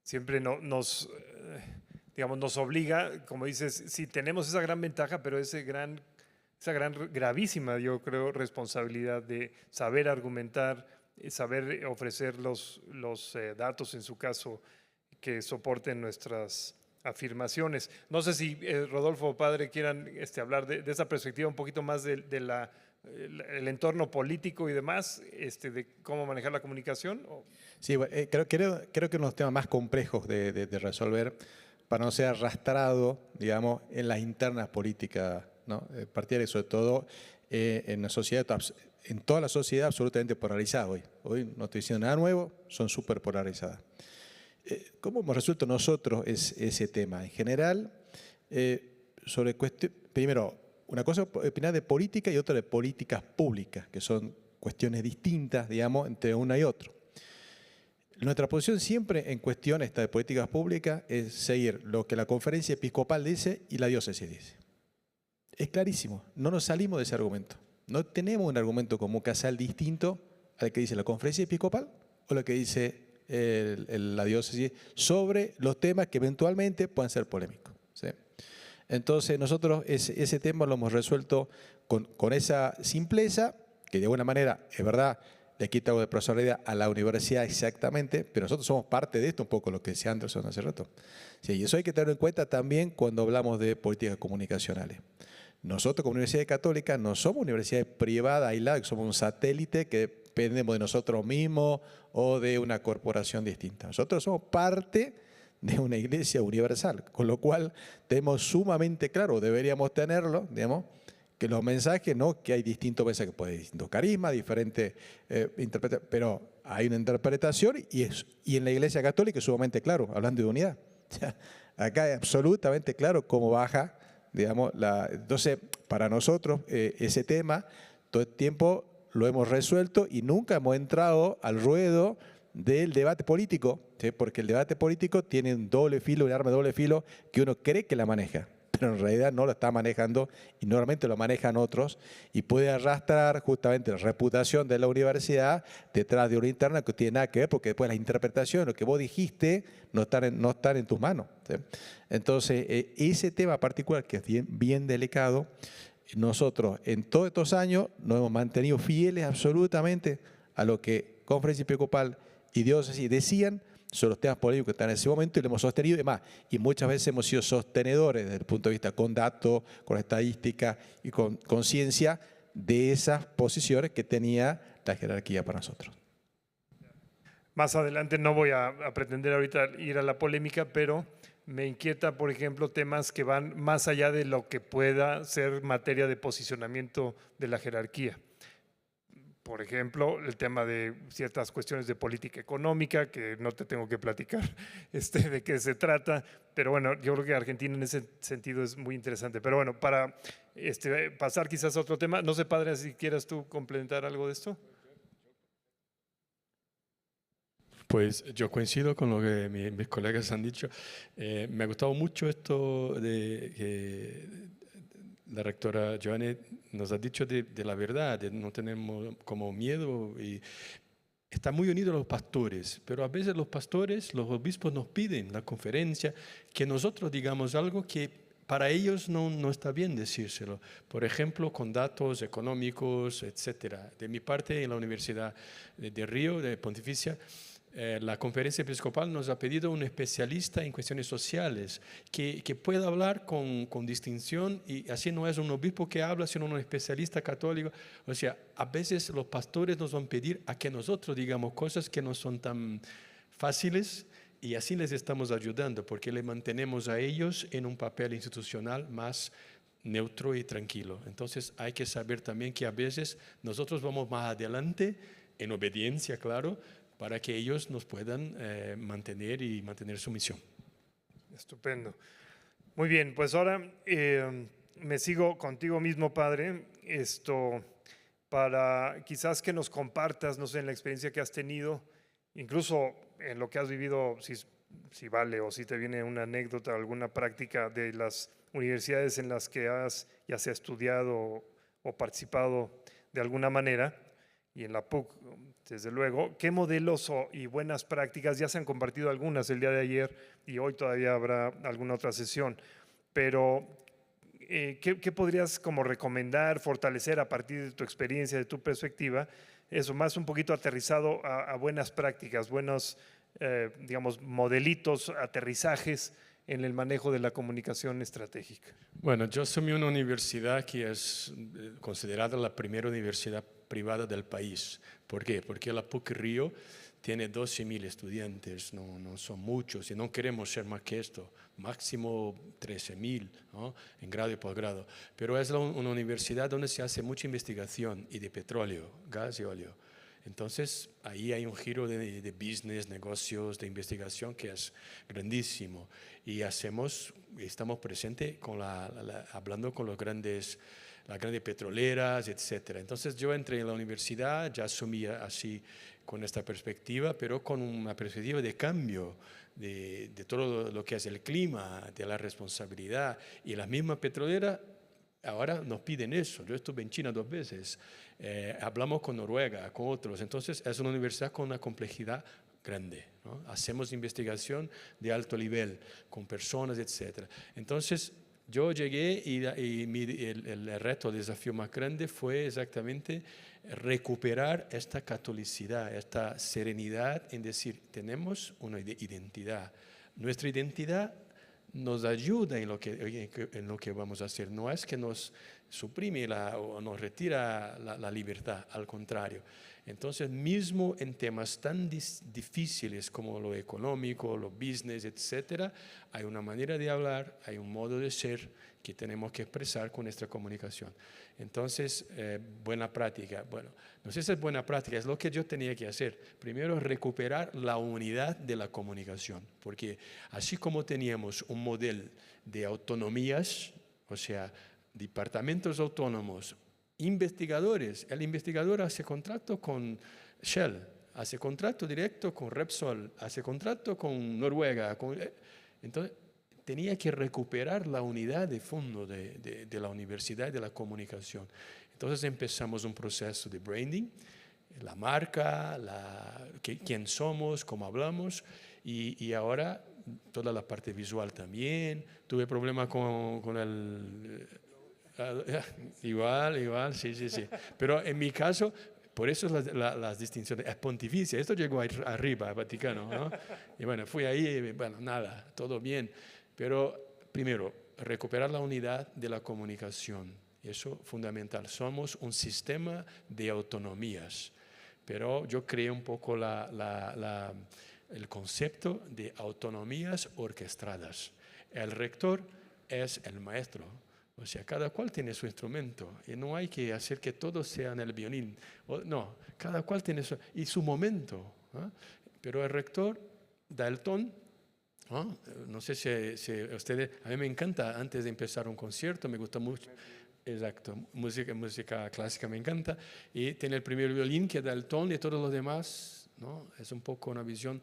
siempre digamos, nos obliga, como dices, sí, tenemos esa gran ventaja, pero esa gran, gravísima, yo creo, responsabilidad de saber argumentar, saber ofrecer los datos, en su caso, que soporten nuestras afirmaciones. No sé si Rodolfo o Padre quieran hablar de esa perspectiva un poquito más de el entorno político y demás, de cómo manejar la comunicación. Sí, creo que uno de los temas más complejos de resolver para no ser arrastrado, digamos, en las internas políticas, ¿no? Partidarias, sobre todo en la sociedad, en toda la sociedad absolutamente polarizada hoy. Hoy no estoy diciendo nada nuevo, son súper polarizadas. ¿Cómo hemos resuelto nosotros ese tema? En general, sobre primero, una cosa es opinar de política y otra de políticas públicas, que son cuestiones distintas, digamos, entre una y otra. Nuestra posición siempre en cuestión esta de políticas públicas es seguir lo que la conferencia episcopal dice y la diócesis dice. Es clarísimo, no nos salimos de ese argumento. No tenemos un argumento común casal distinto al que dice la conferencia episcopal o lo que dice la diócesis sobre los temas que eventualmente puedan ser polémicos, ¿sí? Entonces nosotros ese tema lo hemos resuelto con esa simpleza, que de alguna manera, es verdad, le quita algo de personalidad a la universidad exactamente, pero nosotros somos parte de esto, un poco lo que decía Anderson hace rato. Sí, y eso hay que tenerlo en cuenta también cuando hablamos de políticas comunicacionales. Nosotros como Universidad Católica no somos universidades privadas aisladas, somos un satélite que dependemos de nosotros mismos o de una corporación distinta. Nosotros somos parte de una iglesia universal, con lo cual tenemos sumamente claro, deberíamos tenerlo, digamos, que los mensajes, no que hay distintos mensajes, puede haber distintos carismas, diferentes interpretaciones, pero hay una interpretación y en la Iglesia Católica es sumamente claro, hablando de unidad. O sea, acá es absolutamente claro cómo baja, digamos, entonces para nosotros ese tema todo el tiempo lo hemos resuelto y nunca hemos entrado al ruedo del debate político, ¿sí? Porque el debate político tiene un doble filo, un arma de doble filo que uno cree que la maneja, pero en realidad no lo está manejando y normalmente lo manejan otros y puede arrastrar justamente la reputación de la universidad detrás de una interna que no tiene nada que ver porque después las interpretaciones, lo que vos dijiste, no están en tus manos, ¿sí? Entonces, ese tema particular que es bien delicado, nosotros en todos estos años nos hemos mantenido fieles absolutamente a lo que Conferencia Episcopal y Diócesis decían sobre los temas políticos que están en ese momento y lo hemos sostenido y muchas veces hemos sido sostenedores desde el punto de vista con datos, con estadística y con ciencia de esas posiciones que tenía la jerarquía para nosotros. Más adelante no voy a pretender ahorita ir a la polémica, pero me inquieta, por ejemplo, temas que van más allá de lo que pueda ser materia de posicionamiento de la jerarquía. Por ejemplo, el tema de ciertas cuestiones de política económica, que no te tengo que platicar de qué se trata, pero bueno, yo creo que Argentina en ese sentido es muy interesante. Pero bueno, para pasar quizás a otro tema, no sé, Padre, si quieras tú complementar algo de esto. Pues yo coincido con lo que mis colegas han dicho. Me ha gustado mucho esto de que la rectora Giovanni nos ha dicho de la verdad, de no tenemos como miedo. Y está muy unido a los pastores, pero a veces los pastores, los obispos nos piden la conferencia que nosotros digamos algo que para ellos no está bien decírselo. Por ejemplo, con datos económicos, etcétera. De mi parte, en la Universidad de Río, de Pontificia, la conferencia episcopal nos ha pedido un especialista en cuestiones sociales que pueda hablar con distinción y así no es un obispo que habla, sino un especialista católico. O sea, a veces los pastores nos van a pedir a que nosotros digamos cosas que no son tan fáciles y así les estamos ayudando porque le mantenemos a ellos en un papel institucional más neutro y tranquilo. Entonces hay que saber también que a veces nosotros vamos más adelante en obediencia, claro, para que ellos nos puedan mantener su misión. Estupendo. Muy bien, pues ahora me sigo contigo mismo, padre, para quizás que nos compartas, no sé, en la experiencia que has tenido, incluso en lo que has vivido, si vale o si te viene una anécdota, alguna práctica de las universidades en las que has ya sea estudiado o participado de alguna manera, y en la PUC, desde luego, ¿qué modelos y buenas prácticas? Ya se han compartido algunas el día de ayer y hoy todavía habrá alguna otra sesión, pero ¿qué podrías como recomendar, fortalecer a partir de tu experiencia, de tu perspectiva? Eso, más un poquito aterrizado a buenas prácticas, buenos, digamos, modelitos, aterrizajes en el manejo de la comunicación estratégica. Bueno, yo soy una universidad que es considerada la primera universidad privada del país. ¿Por qué? Porque la PUC Río tiene 12.000 estudiantes, no son muchos y no queremos ser más que esto, máximo 13.000, ¿no? En grado y posgrado. Pero es una universidad donde se hace mucha investigación y de petróleo, gas y óleo. Entonces, ahí hay un giro de business, negocios, de investigación que es grandísimo. Y estamos presentes hablando con las grandes petroleras, etc. Entonces, yo entré en la universidad, ya asumía así con esta perspectiva, pero con una perspectiva de cambio de todo lo que es el clima, de la responsabilidad. Y las mismas petroleras ahora nos piden eso. Yo estuve en China 2 veces, hablamos con Noruega, con otros. Entonces es una universidad con una complejidad grande, ¿no? Hacemos investigación de alto nivel con personas, etc. Entonces yo llegué y el reto, el desafío más grande fue exactamente recuperar esta catolicidad, esta serenidad en decir, tenemos una identidad. Nuestra identidad nos ayuda en lo que vamos a hacer. No es que nos suprime o nos retira la libertad, al contrario. Entonces, mismo en temas tan difíciles como lo económico, lo business, etc., hay una manera de hablar, hay un modo de ser que tenemos que expresar con nuestra comunicación. Entonces, buena práctica. Bueno, no sé si es buena práctica, es lo que yo tenía que hacer. Primero, recuperar la unidad de la comunicación, porque así como teníamos un modelo de autonomías, o sea, departamentos autónomos, investigadores, el investigador hace contrato con Shell, hace contrato directo con Repsol, hace contrato con Noruega, entonces tenía que recuperar la unidad de fondo de la universidad y de la comunicación. Entonces empezamos un proceso de branding, la marca, quién somos, cómo hablamos, y ahora toda la parte visual también. Tuve problemas con el... Igual, sí. Pero en mi caso, por eso las distinciones, es pontificia. Esto llegó arriba, al Vaticano, ¿no? Y bueno, fui ahí, bueno, nada, todo bien. Pero primero, recuperar la unidad de la comunicación. Eso es fundamental. Somos un sistema de autonomías. Pero yo creé un poco el concepto de autonomías orquestadas. El rector es el maestro. O sea, cada cual tiene su instrumento y no hay que hacer que todos sean el violín. No, cada cual tiene su momento, ¿no? Pero el rector da el ton, ¿no? No sé si ustedes, a mí me encanta antes de empezar un concierto, me gusta mucho. Exacto, música clásica me encanta. Y tiene el primer violín que da el ton y todos los demás, ¿no? Es un poco una visión.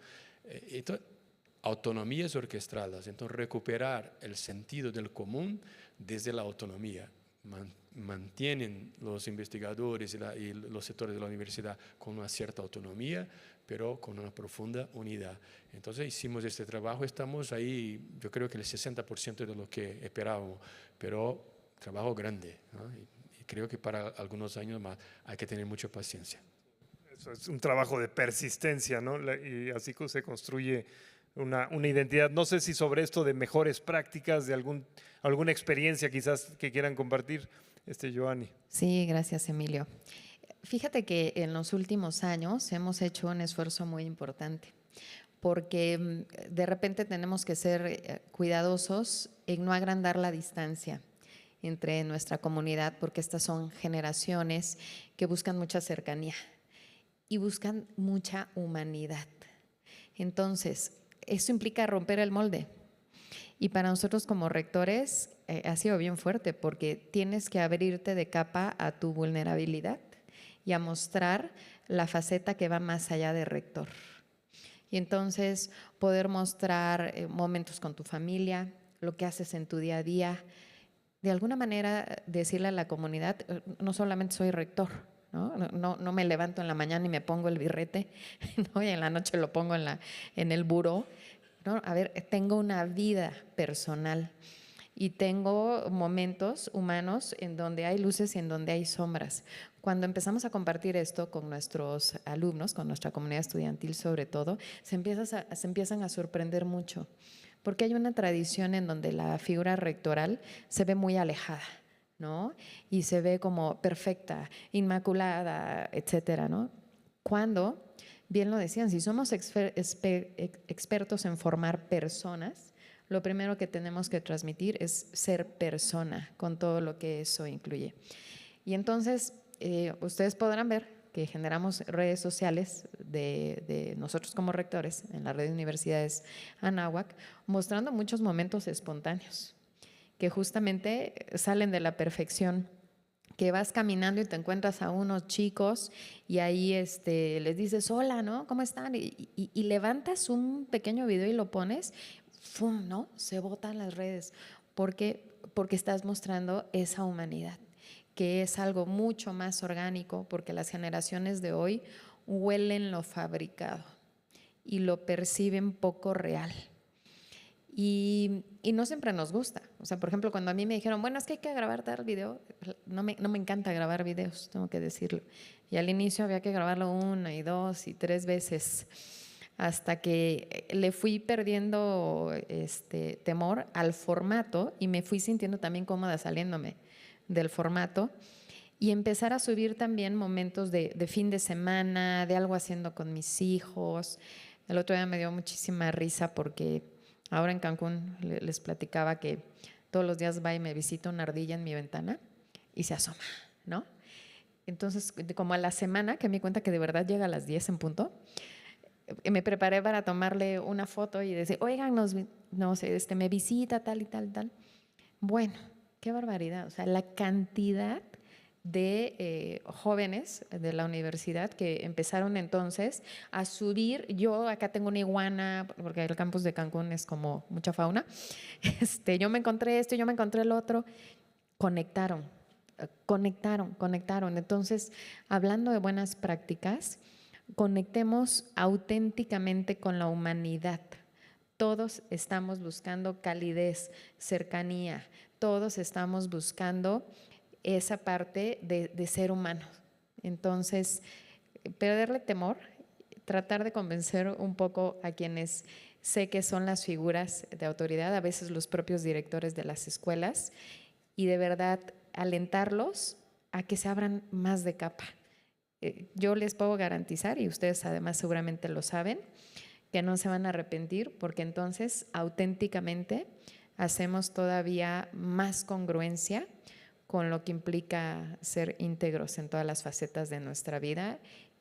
Autonomías orquestadas, entonces recuperar el sentido del común desde la autonomía. Mantienen los investigadores y los sectores de la universidad con una cierta autonomía, pero con una profunda unidad. Entonces hicimos este trabajo, estamos ahí, yo creo que el 60% de lo que esperábamos, pero trabajo grande, ¿no? Y creo que para algunos años más hay que tener mucha paciencia. Eso es un trabajo de persistencia, ¿no? Y así se construye una identidad. No sé si sobre esto de mejores prácticas, de alguna experiencia quizás que quieran compartir, Joanny. Sí, gracias, Emilio. Fíjate que en los últimos años hemos hecho un esfuerzo muy importante, porque de repente tenemos que ser cuidadosos en no agrandar la distancia entre nuestra comunidad, porque estas son generaciones que buscan mucha cercanía y buscan mucha humanidad. Entonces, esto implica romper el molde. Y para nosotros como rectores ha sido bien fuerte porque tienes que abrirte de capa a tu vulnerabilidad y a mostrar la faceta que va más allá de rector. Y entonces poder mostrar momentos con tu familia, lo que haces en tu día a día, de alguna manera decirle a la comunidad, no solamente soy rector, no me levanto en la mañana y me pongo el birrete, ¿no? Y en la noche lo pongo en el buró, ¿no? A ver, tengo una vida personal y tengo momentos humanos en donde hay luces y en donde hay sombras. Cuando empezamos a compartir esto con nuestros alumnos, con nuestra comunidad estudiantil sobre todo, se empiezan a sorprender mucho, porque hay una tradición en donde la figura rectoral se ve muy alejada, ¿no? Y se ve como perfecta, inmaculada, etcétera, ¿no? Cuando, bien lo decían, si somos expertos en formar personas, lo primero que tenemos que transmitir es ser persona, con todo lo que eso incluye. Y entonces, ustedes podrán ver que generamos redes sociales de nosotros como rectores en la red de universidades Anáhuac, mostrando muchos momentos espontáneos que justamente salen de la perfección, que vas caminando y te encuentras a unos chicos y ahí les dices hola, ¿no? ¿Cómo están? Y levantas un pequeño video y lo pones, ¡fum!, ¿no? Se botan las redes porque estás mostrando esa humanidad, que es algo mucho más orgánico, porque las generaciones de hoy huelen lo fabricado y lo perciben poco real. Y no siempre nos gusta. O sea, por ejemplo, cuando a mí me dijeron, bueno, es que hay que grabar tal video, no me encanta grabar videos, tengo que decirlo. Y al inicio había que grabarlo 1 y 2 y 3 veces, hasta que le fui perdiendo temor al formato y me fui sintiendo también cómoda saliéndome del formato y empezar a subir también momentos de fin de semana, de algo haciendo con mis hijos. El otro día me dio muchísima risa porque ahora en Cancún les platicaba que todos los días va y me visita una ardilla en mi ventana y se asoma, ¿no? Entonces, como a la semana que me di cuenta que de verdad llega a las 10 en punto, me preparé para tomarle una foto y decir, oigan, no sé, me visita tal y tal y tal. Bueno, qué barbaridad, o sea, la cantidad de jóvenes de la universidad que empezaron entonces a subir. Yo acá tengo una iguana, porque el campus de Cancún es como mucha fauna. Yo me encontré esto, yo me encontré el otro. Conectaron. Entonces, hablando de buenas prácticas, conectemos auténticamente con la humanidad. Todos estamos buscando calidez, cercanía. Todos estamos buscando esa parte de ser humano. Entonces, perderle temor, tratar de convencer un poco a quienes sé que son las figuras de autoridad, a veces los propios directores de las escuelas, y de verdad alentarlos a que se abran más de capa. Yo les puedo garantizar, y ustedes además seguramente lo saben, que no se van a arrepentir, porque entonces auténticamente hacemos todavía más congruencia con lo que implica ser íntegros en todas las facetas de nuestra vida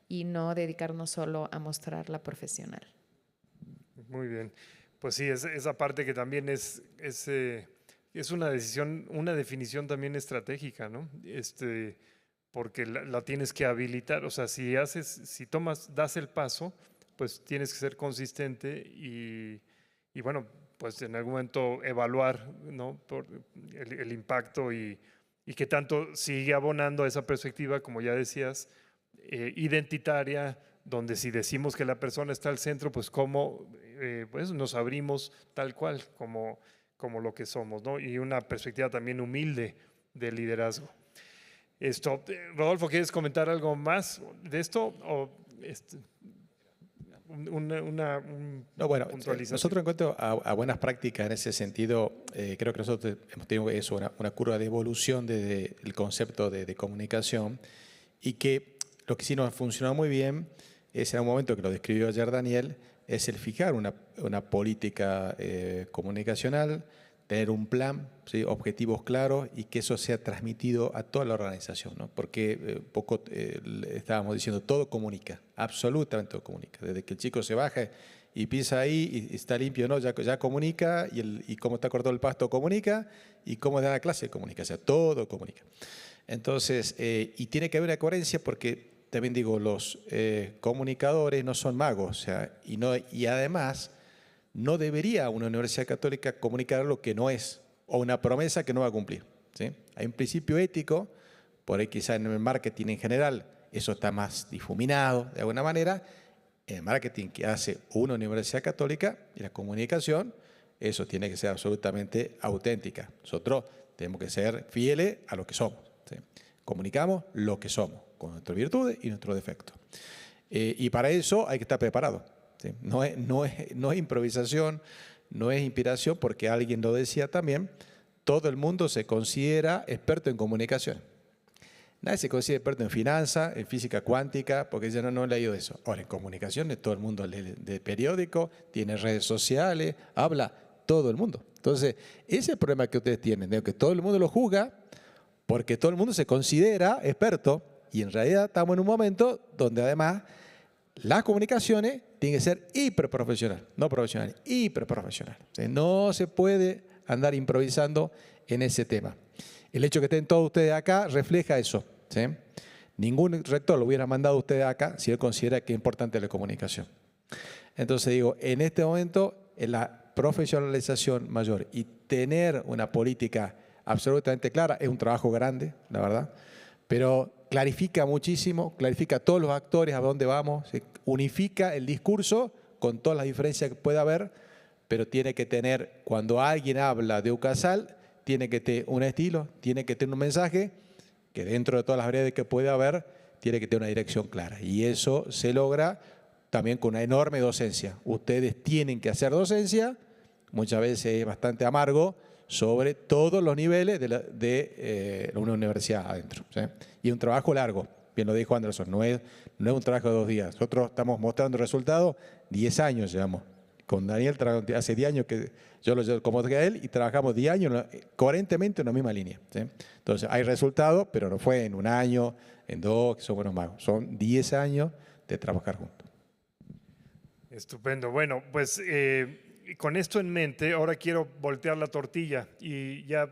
y no dedicarnos solo a mostrar la profesional. Muy bien. Pues sí, esa parte que también es una decisión, una definición también estratégica, ¿no? Porque la tienes que habilitar. O sea, si das el paso, pues tienes que ser consistente y bueno, pues en algún momento evaluar, ¿no? Por el impacto y que tanto sigue abonando a esa perspectiva, como ya decías, identitaria, donde si decimos que la persona está al centro, pues cómo pues nos abrimos tal cual como lo que somos, ¿no? Y una perspectiva también humilde de liderazgo. Rodolfo, ¿quieres comentar algo más de esto? ¿O no, bueno, nosotros en cuanto a buenas prácticas en ese sentido, creo que nosotros hemos tenido eso, una curva de evolución del concepto de comunicación, y que lo que sí nos ha funcionado muy bien es, en un momento que lo describió ayer Daniel, es el fijar una política comunicacional, tener un plan, ¿sí? Objetivos claros, y que eso sea transmitido a toda la organización, ¿no? Porque estábamos diciendo, todo comunica, absolutamente todo comunica. Desde que el chico se baja y pisa ahí y está limpio, ¿no? Ya comunica, y cómo está cortado el pasto comunica, y cómo da la clase comunica, o sea, todo comunica. Entonces, y tiene que haber una coherencia porque, también digo, los comunicadores no son magos, o sea, y además no debería una universidad católica comunicar lo que no es, o una promesa que no va a cumplir, ¿sí? Hay un principio ético, por ahí quizá en el marketing en general eso está más difuminado de alguna manera. En el marketing que hace una universidad católica y la comunicación, eso tiene que ser absolutamente auténtica. Nosotros tenemos que ser fieles a lo que somos, ¿sí? Comunicamos lo que somos, con nuestras virtudes y nuestros defectos. Y para eso hay que estar preparado, ¿sí? No es improvisación, no es inspiración, porque alguien lo decía también, todo el mundo se considera experto en comunicación. Nadie se considera experto en finanzas, en física cuántica, porque ya no he leído eso. Ahora, en comunicaciones todo el mundo lee de periódico, tiene redes sociales, habla todo el mundo. Entonces, ese es el problema que ustedes tienen, de que todo el mundo lo juzga, porque todo el mundo se considera experto, y en realidad estamos en un momento donde además las comunicaciones tienen que ser hiperprofesionales, no profesionales, hiperprofesionales. O sea, no se puede andar improvisando en ese tema. El hecho de que estén todos ustedes acá refleja eso, ¿sí? Ningún rector lo hubiera mandado a ustedes acá si él considera que es importante la comunicación. Entonces digo, en este momento, en la profesionalización mayor y tener una política absolutamente clara, es un trabajo grande, la verdad, pero clarifica muchísimo, clarifica a todos los actores a dónde vamos, ¿sí? Unifica el discurso con todas las diferencias que pueda haber, pero tiene que tener, cuando alguien habla de UCASAL, tiene que tener un estilo, tiene que tener un mensaje que dentro de todas las variedades que puede haber, tiene que tener una dirección clara. Y eso se logra también con una enorme docencia. Ustedes tienen que hacer docencia, muchas veces es bastante amargo, sobre todos los niveles de una universidad adentro, ¿sí? Y un trabajo largo, bien lo dijo Anderson, no es un trabajo de 2 días. Nosotros estamos mostrando resultados, 10 años llevamos. Con Daniel hace 10 años que yo lo llevo como a él y trabajamos 10 años coherentemente en la misma línea, ¿sí? Entonces hay resultados, pero no fue en 1 año, en 2, que son buenos magos. Son 10 años de trabajar juntos. Estupendo. Bueno, pues con esto en mente, ahora quiero voltear la tortilla y ya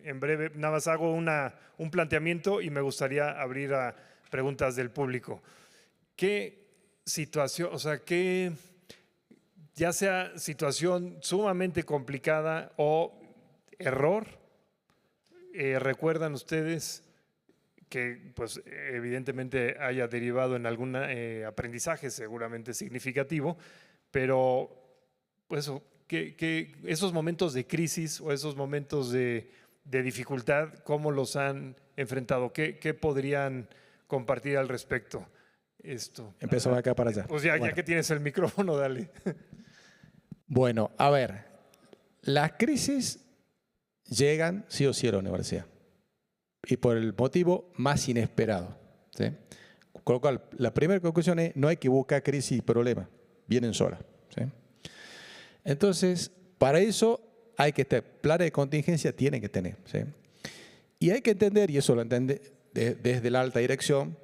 en breve nada más hago un planteamiento y me gustaría abrir a preguntas del público. ¿Qué situación, o sea, qué... ya sea situación sumamente complicada o error, recuerdan ustedes que pues, evidentemente haya derivado en algún aprendizaje seguramente significativo, pero pues, que esos momentos de crisis o esos momentos de dificultad, ¿cómo los han enfrentado? ¿Qué podrían compartir al respecto? Empezamos acá para allá. Pues ya que tienes el micrófono, dale. Bueno, a ver, las crisis llegan sí o sí a la universidad y por el motivo más inesperado, ¿sí? Con lo cual, la primera conclusión es no hay que buscar crisis y problemas, vienen solas, ¿sí? Entonces, para eso hay que tener planes de contingencia, tienen que tener, ¿sí? Y hay que entender, y eso lo entiende desde la alta dirección,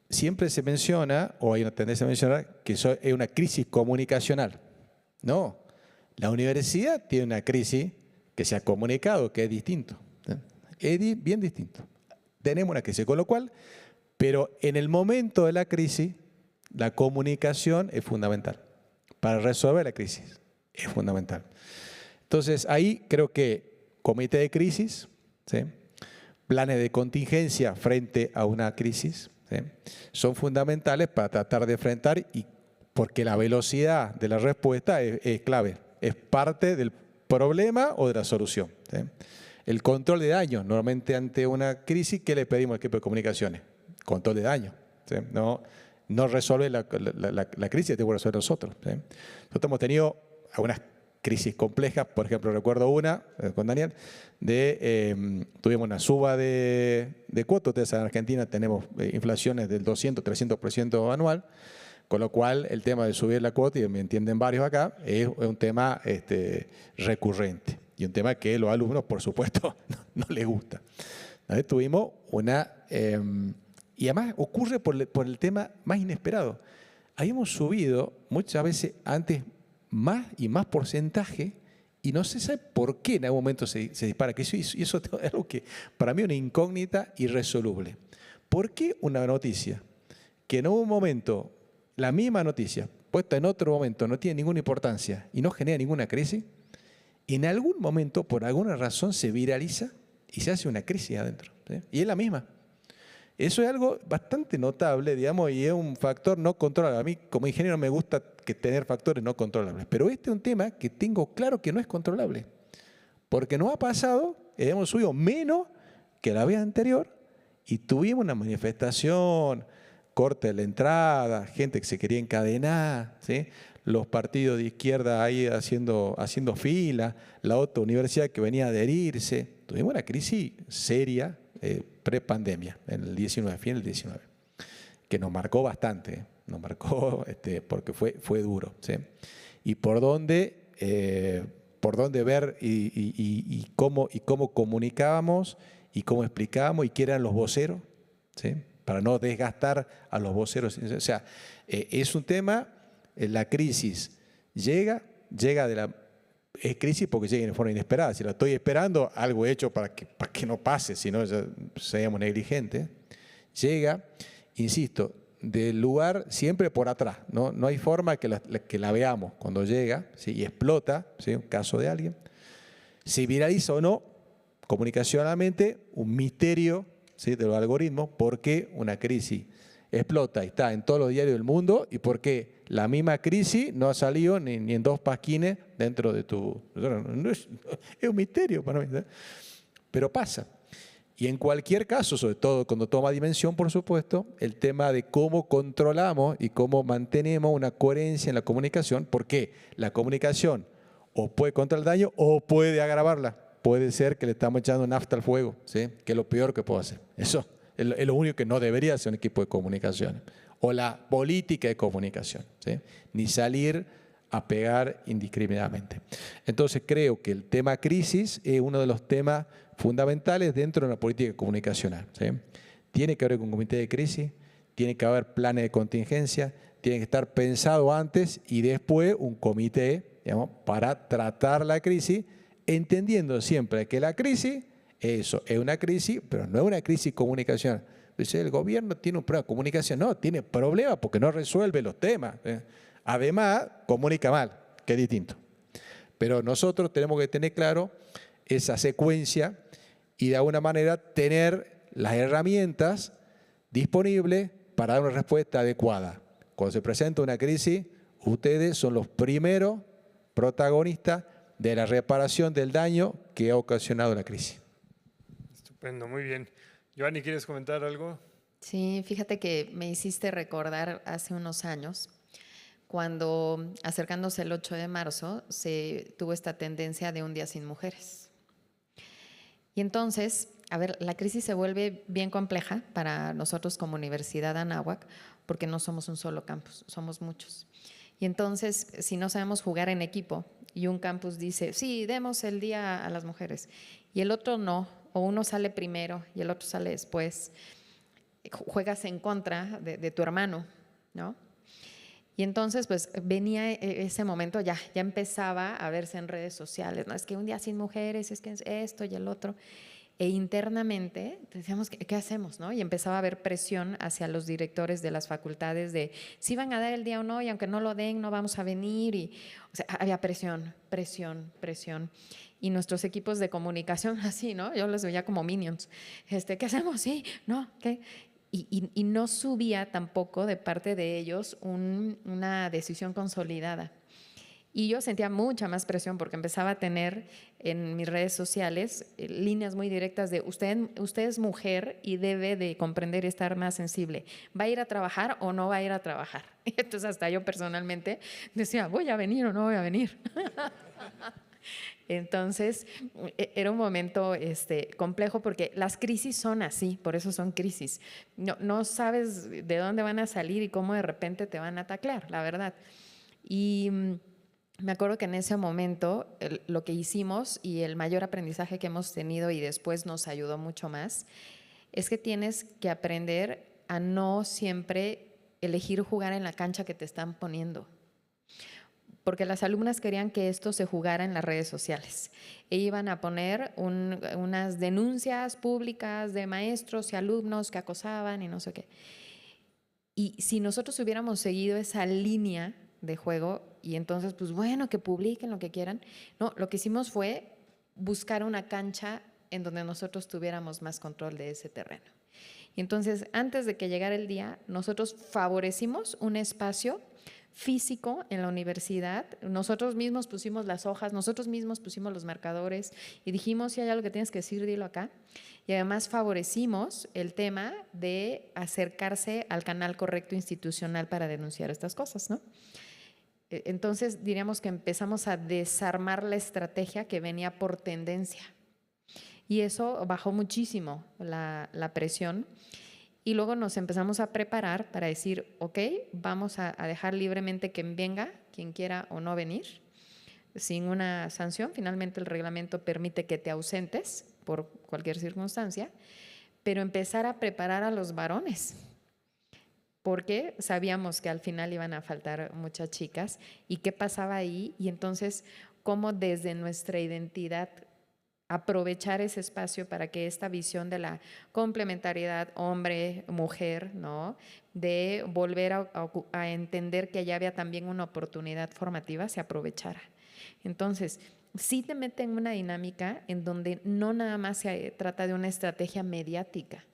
siempre se menciona, o hay una tendencia a mencionar, que eso es una crisis comunicacional. No, la universidad tiene una crisis que se ha comunicado, que es distinto. Es bien distinto. Tenemos una crisis, con lo cual, pero en el momento de la crisis, la comunicación es fundamental. Para resolver la crisis, es fundamental. Entonces, ahí creo que comité de crisis, ¿sí? Planes de contingencia frente a una crisis, ¿sí? Son fundamentales para tratar de enfrentar y porque la velocidad de la respuesta es clave, es parte del problema o de la solución, ¿sí? El control de daños, normalmente ante una crisis, ¿qué le pedimos al equipo de comunicaciones? Control de daños, ¿sí? No resuelve la crisis, tenemos que resolver nosotros, ¿sí? Nosotros hemos tenido algunas crisis complejas, por ejemplo, recuerdo una con Daniel, tuvimos una suba de cuotas. Ustedes en Argentina tenemos inflaciones del 200, 300% anual, con lo cual el tema de subir la cuota, y me entienden varios acá, es un tema recurrente y un tema que a los alumnos, por supuesto, no les gusta. Entonces, tuvimos una... y además ocurre por el tema más inesperado. habíamos subido muchas veces antes más y más porcentaje y no se sabe por qué en algún momento se dispara. Y eso es algo que para mí es una incógnita irresoluble. ¿Por qué una noticia que en un momento, la misma noticia, puesta en otro momento, no tiene ninguna importancia y no genera ninguna crisis, en algún momento, por alguna razón, se viraliza y se hace una crisis adentro, ¿sí? Y es la misma. Eso es algo bastante notable, digamos, y es un factor no controlable. A mí, como ingeniero, me gusta tener factores no controlables, pero este es un tema que tengo claro que no es controlable, porque nos ha pasado, hemos subido menos que la vez anterior y tuvimos una manifestación, corte de la entrada, gente que se quería encadenar, ¿sí? Los partidos de izquierda ahí haciendo fila, la otra universidad que venía a adherirse. Tuvimos una crisis seria pre-pandemia, en el 19, fin del 19, que nos marcó bastante, nos marcó porque fue duro, ¿sí? Y por dónde ver y cómo comunicábamos y cómo explicábamos y quién eran los voceros, ¿sí? Para no desgastar a los voceros. O sea, es un tema, la crisis llega de la... Es crisis porque llega de forma inesperada. Si la estoy esperando, algo he hecho para que no pase, si no ya seríamos negligentes. Llega, insisto, del lugar siempre por atrás. No hay forma que la veamos cuando llega, ¿sí? Y explota, ¿sí? Un caso de alguien. Si viraliza o no, comunicacionalmente, un misterio, ¿sí? De los algoritmos, por qué una crisis explota y está en todos los diarios del mundo y por qué la misma crisis no ha salido ni en 2 pasquines dentro de tu... Es un misterio para mí, ¿sí? Pero pasa. Y en cualquier caso, sobre todo cuando toma dimensión, por supuesto, el tema de cómo controlamos y cómo mantenemos una coherencia en la comunicación, porque la comunicación o puede controlar el daño o puede agravarla. Puede ser que le estamos echando nafta al fuego, ¿sí? Que es lo peor que puedo hacer. Eso es lo único que no debería hacer un equipo de comunicación. O la política de comunicación, ¿sí? Ni salir a pegar indiscriminadamente. Entonces creo que el tema crisis es uno de los temas fundamentales dentro de la política comunicacional, ¿sí? Tiene que haber un comité de crisis, tiene que haber planes de contingencia, tiene que estar pensado antes y después un comité, digamos, para tratar la crisis, entendiendo siempre que la crisis, eso es una crisis, pero no es una crisis comunicacional. Dice, el gobierno tiene un problema de comunicación. No, tiene problemas porque no resuelve los temas. Además, comunica mal, que es distinto. Pero nosotros tenemos que tener claro esa secuencia y de alguna manera tener las herramientas disponibles para dar una respuesta adecuada. Cuando se presenta una crisis, ustedes son los primeros protagonistas de la reparación del daño que ha ocasionado la crisis. Estupendo, muy bien. Joanny, ¿quieres comentar algo? Sí, fíjate que me hiciste recordar hace unos años, cuando acercándose el 8 de marzo, se tuvo esta tendencia de un día sin mujeres. Y entonces, a ver, la crisis se vuelve bien compleja para nosotros como Universidad Anáhuac, porque no somos un solo campus, somos muchos. Y entonces, si no sabemos jugar en equipo y un campus dice, sí, demos el día a las mujeres, y el otro no, o uno sale primero y el otro sale después, juegas en contra de tu hermano, ¿no? Y entonces, pues, venía ese momento, ya empezaba a verse en redes sociales, ¿no? Es que un día sin mujeres, es que esto y el otro. E internamente decíamos, ¿qué hacemos, no? Y empezaba a haber presión hacia los directores de las facultades de si van a dar el día o no, y aunque no lo den, no vamos a venir. Y, o sea, había presión. Y nuestros equipos de comunicación, así, ¿no? Yo los veía como minions. ¿Qué hacemos? Sí, no, ¿qué? Y no subía tampoco de parte de ellos una decisión consolidada. Y yo sentía mucha más presión porque empezaba a tener en mis redes sociales líneas muy directas de usted es mujer y debe de comprender y estar más sensible. ¿Va a ir a trabajar o no va a ir a trabajar? Entonces hasta yo personalmente decía, ¿voy a venir o no voy a venir? Entonces, era un momento complejo porque las crisis son así, por eso son crisis. No sabes de dónde van a salir y cómo de repente te van a atacar, la verdad. Y me acuerdo que en ese momento lo que hicimos y el mayor aprendizaje que hemos tenido y después nos ayudó mucho más, es que tienes que aprender a no siempre elegir jugar en la cancha que te están poniendo. Porque las alumnas querían que esto se jugara en las redes sociales. E iban a poner unas denuncias públicas de maestros y alumnos que acosaban y no sé qué. Y si nosotros hubiéramos seguido esa línea de juego y entonces, pues bueno, que publiquen lo que quieran. No, lo que hicimos fue buscar una cancha en donde nosotros tuviéramos más control de ese terreno. Y entonces, antes de que llegara el día, nosotros favorecimos un espacio físico en la universidad. Nosotros mismos pusimos las hojas, nosotros mismos pusimos los marcadores y dijimos, si hay algo que tienes que decir, dilo acá. Y además favorecimos el tema de acercarse al canal correcto institucional para denunciar estas cosas, ¿no? Entonces, diríamos que empezamos a desarmar la estrategia que venía por tendencia. Y eso bajó muchísimo la presión. Y luego nos empezamos a preparar para decir, ok, vamos a dejar libremente que venga quien quiera o no venir, sin una sanción. Finalmente el reglamento permite que te ausentes por cualquier circunstancia, pero empezar a preparar a los varones, porque sabíamos que al final iban a faltar muchas chicas. ¿Y qué pasaba ahí? Y entonces, cómo desde nuestra identidad aprovechar ese espacio para que esta visión de la complementariedad hombre-mujer, ¿no? De volver a entender que allá había también una oportunidad formativa, se aprovechara. Entonces, sí te mete en una dinámica en donde no nada más se trata de una estrategia mediática.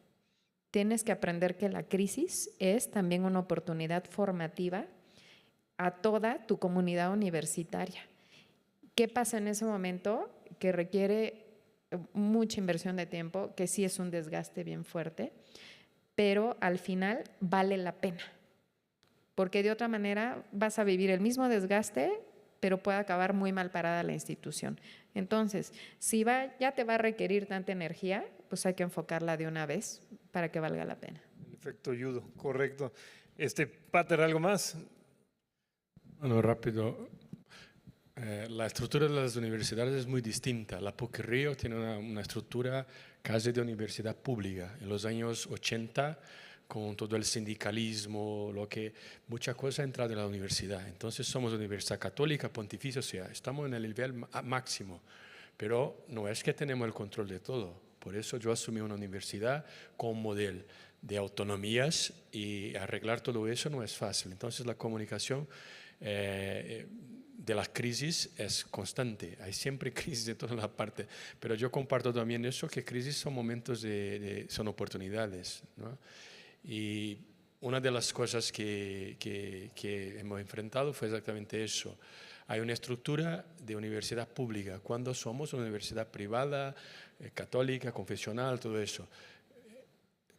Tienes que aprender que la crisis es también una oportunidad formativa a toda tu comunidad universitaria. ¿Qué pasa en ese momento? Que requiere mucha inversión de tiempo, que sí es un desgaste bien fuerte, pero al final vale la pena, porque de otra manera vas a vivir el mismo desgaste, pero puede acabar muy mal parada la institución. Entonces, si ya te va a requerir tanta energía, pues hay que enfocarla de una vez para que valga la pena. Efecto judo, correcto. Pater, ¿algo más? Bueno, rápido. La estructura de las universidades es muy distinta. La PUC Río tiene una estructura casi de universidad pública. En los años 80, con todo el sindicalismo, muchas cosas han entrado en la universidad. Entonces somos universidad católica, pontificia, o sea, estamos en el nivel máximo. Pero no es que tenemos el control de todo. Por eso yo asumí una universidad con un modelo de autonomías y arreglar todo eso no es fácil. Entonces la comunicación de las crisis es constante, hay siempre crisis en todas las partes, pero yo comparto también eso, que crisis son momentos son oportunidades, ¿no? Y una de las cosas que hemos enfrentado fue exactamente eso. Hay una estructura de universidad pública, cuando somos una universidad privada, católica, confesional, todo eso.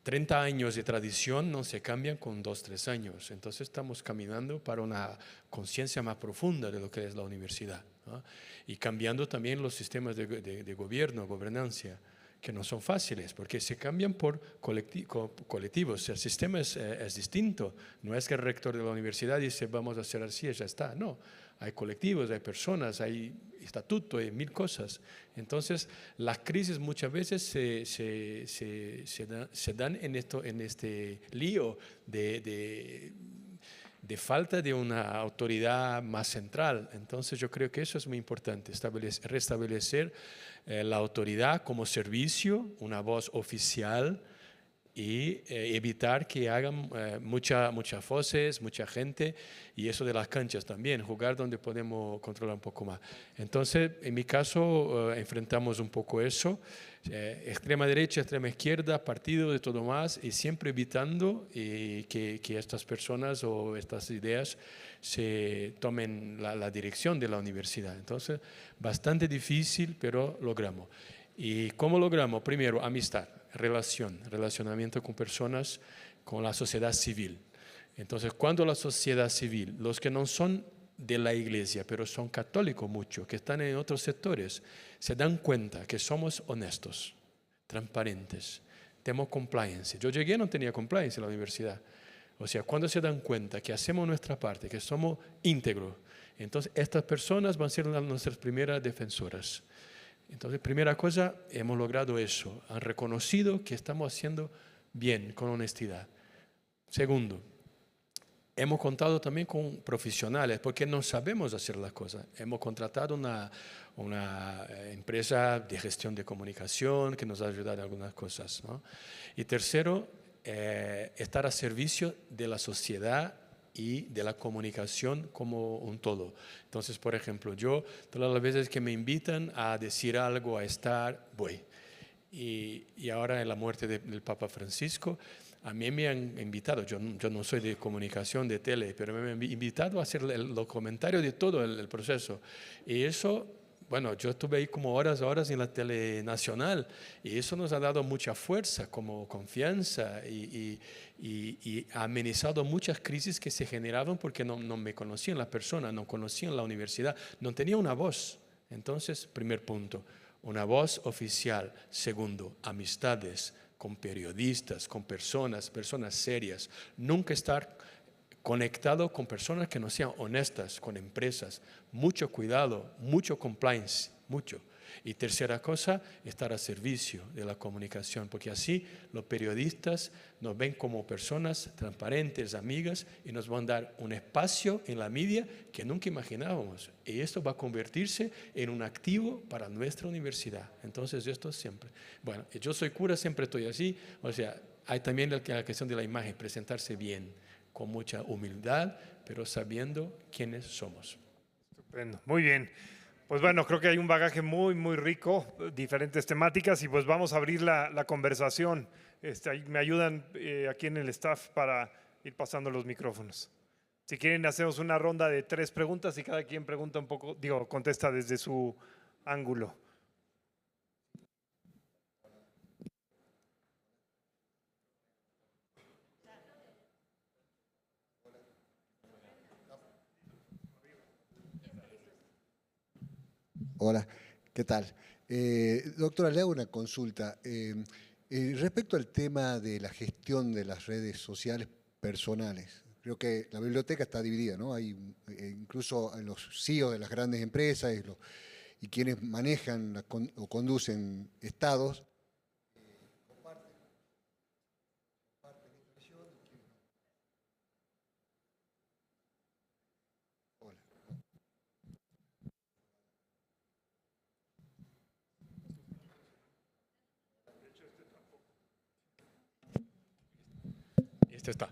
30 años de tradición no se cambian con 2, 3 años. Entonces estamos caminando para una conciencia más profunda de lo que es la universidad, ¿no? Y cambiando también los sistemas de gobierno, gobernancia, que no son fáciles, porque se cambian por colectivos. El sistema es distinto. No es que el rector de la universidad dice vamos a hacer así y ya está. No, hay colectivos, hay personas, hay estatuto, hay 1000 cosas. Entonces, las crisis muchas veces se dan en este lío de falta de una autoridad más central. Entonces, yo creo que eso es muy importante, restablecer la autoridad como servicio, una voz oficial, y evitar que hagan muchas voces, mucha gente, y eso de las canchas también, jugar donde podemos controlar un poco más. Entonces, en mi caso, enfrentamos un poco eso, extrema derecha, extrema izquierda, partido de todo más, y siempre evitando que estas personas o estas ideas se tomen la dirección de la universidad. Entonces, bastante difícil, pero logramos. ¿Y cómo logramos? Primero, amistad, relacionamiento con personas, con la sociedad civil. Entonces, cuando la sociedad civil, los que no son de la iglesia, pero son católicos muchos, que están en otros sectores, se dan cuenta que somos honestos, transparentes, tenemos compliance. Yo llegué, no tenía compliance en la universidad. O sea, cuando se dan cuenta que hacemos nuestra parte, que somos íntegros, entonces estas personas van a ser nuestras primeras defensoras. Entonces, primera cosa, hemos logrado eso. Han reconocido que estamos haciendo bien, con honestidad. Segundo, hemos contado también con profesionales, porque no sabemos hacer las cosas. Hemos contratado una empresa de gestión de comunicación que nos ha ayudado en algunas cosas, ¿no? Y tercero, estar a servicio de la sociedad y de la comunicación como un todo. Entonces, por ejemplo, yo todas las veces que me invitan a decir algo, a estar, voy. Y ahora en la muerte del Papa Francisco, a mí me han invitado, yo no soy de comunicación, de tele, pero me han invitado a hacer los comentarios de todo el proceso. Y eso, bueno, yo estuve ahí como horas en la tele nacional y eso nos ha dado mucha fuerza, como confianza y ha amenizado muchas crisis que se generaban porque no me conocían las personas, no conocían la universidad, no tenía una voz. Entonces, primer punto, una voz oficial. Segundo, amistades con periodistas, con personas serias. Nunca estar conectado con personas que no sean honestas, con empresas. Mucho cuidado, mucho compliance, mucho. Y tercera cosa, estar a servicio de la comunicación, porque así los periodistas nos ven como personas transparentes, amigas, y nos van a dar un espacio en la media que nunca imaginábamos. Y esto va a convertirse en un activo para nuestra universidad. Entonces, esto siempre. Bueno, yo soy cura, siempre estoy así. O sea, hay también la cuestión de la imagen, presentarse bien, con mucha humildad, pero sabiendo quiénes somos. Estupendo, muy bien. Pues bueno, creo que hay un bagaje muy, muy rico, diferentes temáticas, y pues vamos a abrir la conversación. Ahí me ayudan aquí en el staff para ir pasando los micrófonos. Si quieren, hacemos una ronda de 3 preguntas y cada quien pregunta un poco, contesta desde su ángulo. Hola, ¿qué tal? Doctora, le hago una consulta. Respecto al tema de la gestión de las redes sociales personales, creo que la biblioteca está dividida, ¿no? Hay incluso los CEOs de las grandes empresas y quienes manejan o conducen estados. Esto está.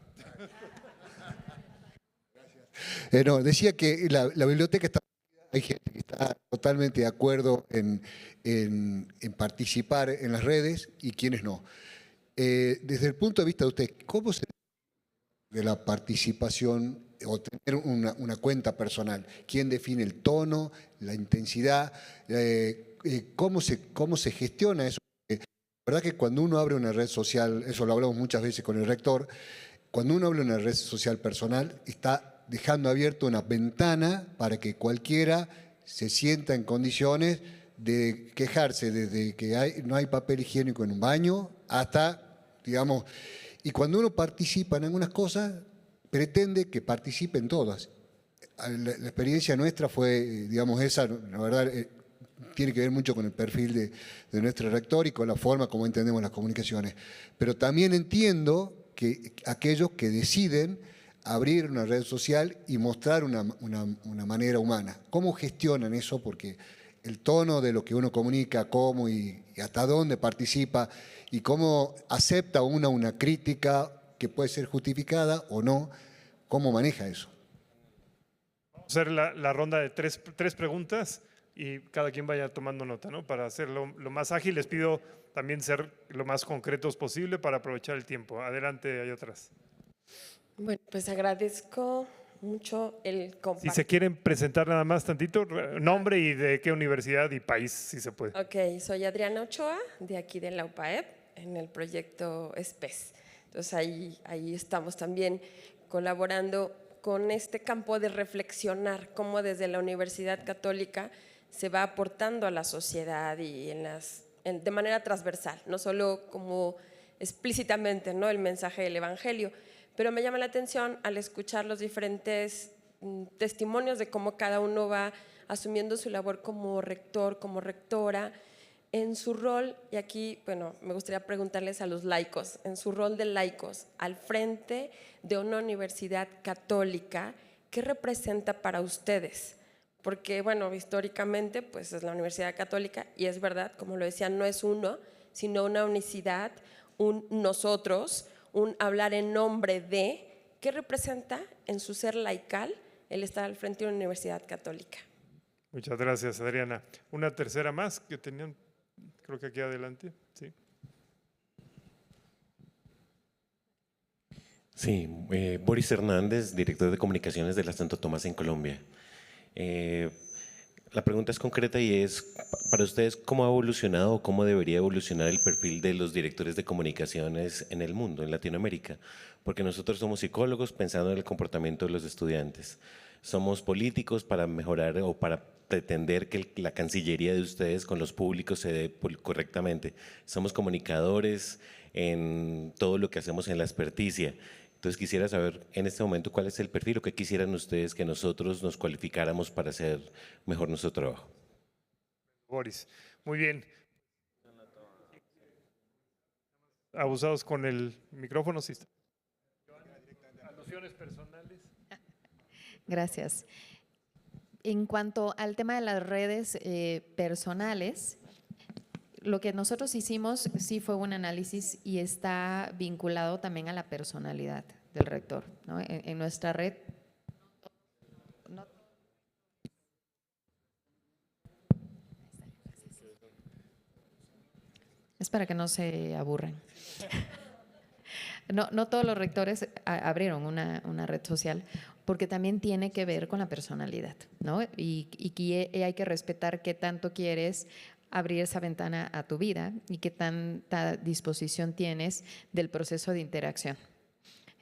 No, decía que la biblioteca está. Hay gente que está totalmente de acuerdo en participar en las redes y quienes no. Desde el punto de vista de usted, ¿cómo se de la participación o tener una cuenta personal? ¿Quién define el tono, la intensidad? ¿Cómo se gestiona eso? La verdad que cuando uno abre una red social, eso lo hablamos muchas veces con el rector, cuando uno abre una red social personal, está dejando abierta una ventana para que cualquiera se sienta en condiciones de quejarse desde que no hay papel higiénico en un baño hasta, digamos, y cuando uno participa en algunas cosas, pretende que participen todas. La experiencia nuestra fue, digamos, esa, la verdad, tiene que ver mucho con el perfil de nuestro rector y con la forma como entendemos las comunicaciones. Pero también entiendo que aquellos que deciden abrir una red social y mostrar una manera humana. ¿Cómo gestionan eso? Porque el tono de lo que uno comunica, cómo y hasta dónde participa y cómo acepta una crítica que puede ser justificada o no, ¿cómo maneja eso? Vamos a hacer la ronda de tres preguntas y cada quien vaya tomando nota, ¿no? Para hacerlo lo más ágil, les pido también ser lo más concretos posible para aprovechar el tiempo. Adelante, hay otras. Bueno, pues agradezco mucho el compartir. Si se quieren presentar nada más tantito, nombre y de qué universidad y país, si se puede. Ok, soy Adriana Ochoa, de aquí de la UPAEP, en el proyecto SPES. Entonces ahí estamos también colaborando con este campo de reflexionar cómo desde la Universidad Católica se va aportando a la sociedad y de manera transversal, no solo como explícitamente, ¿no?, el mensaje del Evangelio. Pero me llama la atención al escuchar los diferentes testimonios de cómo cada uno va asumiendo su labor como rector, como rectora, En su rol, y aquí, bueno, me gustaría preguntarles a los laicos, en su rol de laicos, al frente de una universidad católica, ¿qué representa para ustedes? Porque, bueno, históricamente, pues es la Universidad Católica, y es verdad, como lo decía, no es uno, sino una unicidad, un nosotros, un hablar en nombre de. ¿Qué representa en su ser laical el estar al frente de una universidad católica? Muchas gracias, Adriana. Una tercera más que tenían, creo que aquí adelante. Sí. Sí, Boris Hernández, director de comunicaciones de la Santo Tomás en Colombia. La pregunta es concreta y es, para ustedes, ¿cómo ha evolucionado o cómo debería evolucionar el perfil de los directores de comunicaciones en el mundo, en Latinoamérica? Porque nosotros somos psicólogos pensando en el comportamiento de los estudiantes. Somos políticos para mejorar o para pretender que la cancillería de ustedes con los públicos se dé correctamente. Somos comunicadores en todo lo que hacemos en la experticia. Entonces quisiera saber en este momento cuál es el perfil o qué quisieran ustedes que nosotros nos cualificáramos para hacer mejor nuestro trabajo. Boris, muy bien. Abusados con el micrófono, sí. Alusiones personales. Gracias. En cuanto al tema de las redes personales, lo que nosotros hicimos sí fue un análisis y está vinculado también a la personalidad del rector, ¿no? En nuestra red. Es para que no se aburran. No todos los rectores abrieron una red social porque también tiene que ver con la personalidad, ¿no? Y hay que respetar qué tanto quieres abrir esa ventana a tu vida y qué tanta disposición tienes del proceso de interacción.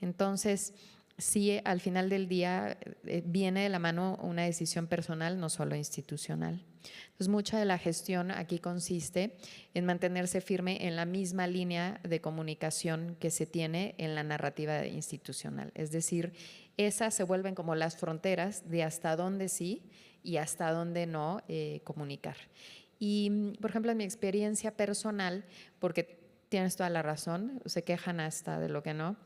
Entonces, sí, al final del día viene de la mano una decisión personal, no solo institucional. Entonces, mucha de la gestión aquí consiste en mantenerse firme en la misma línea de comunicación que se tiene en la narrativa institucional. Es decir, esas se vuelven como las fronteras de hasta dónde sí y hasta dónde no comunicar. Y, por ejemplo, en mi experiencia personal, porque tienes toda la razón, se quejan hasta de lo que no,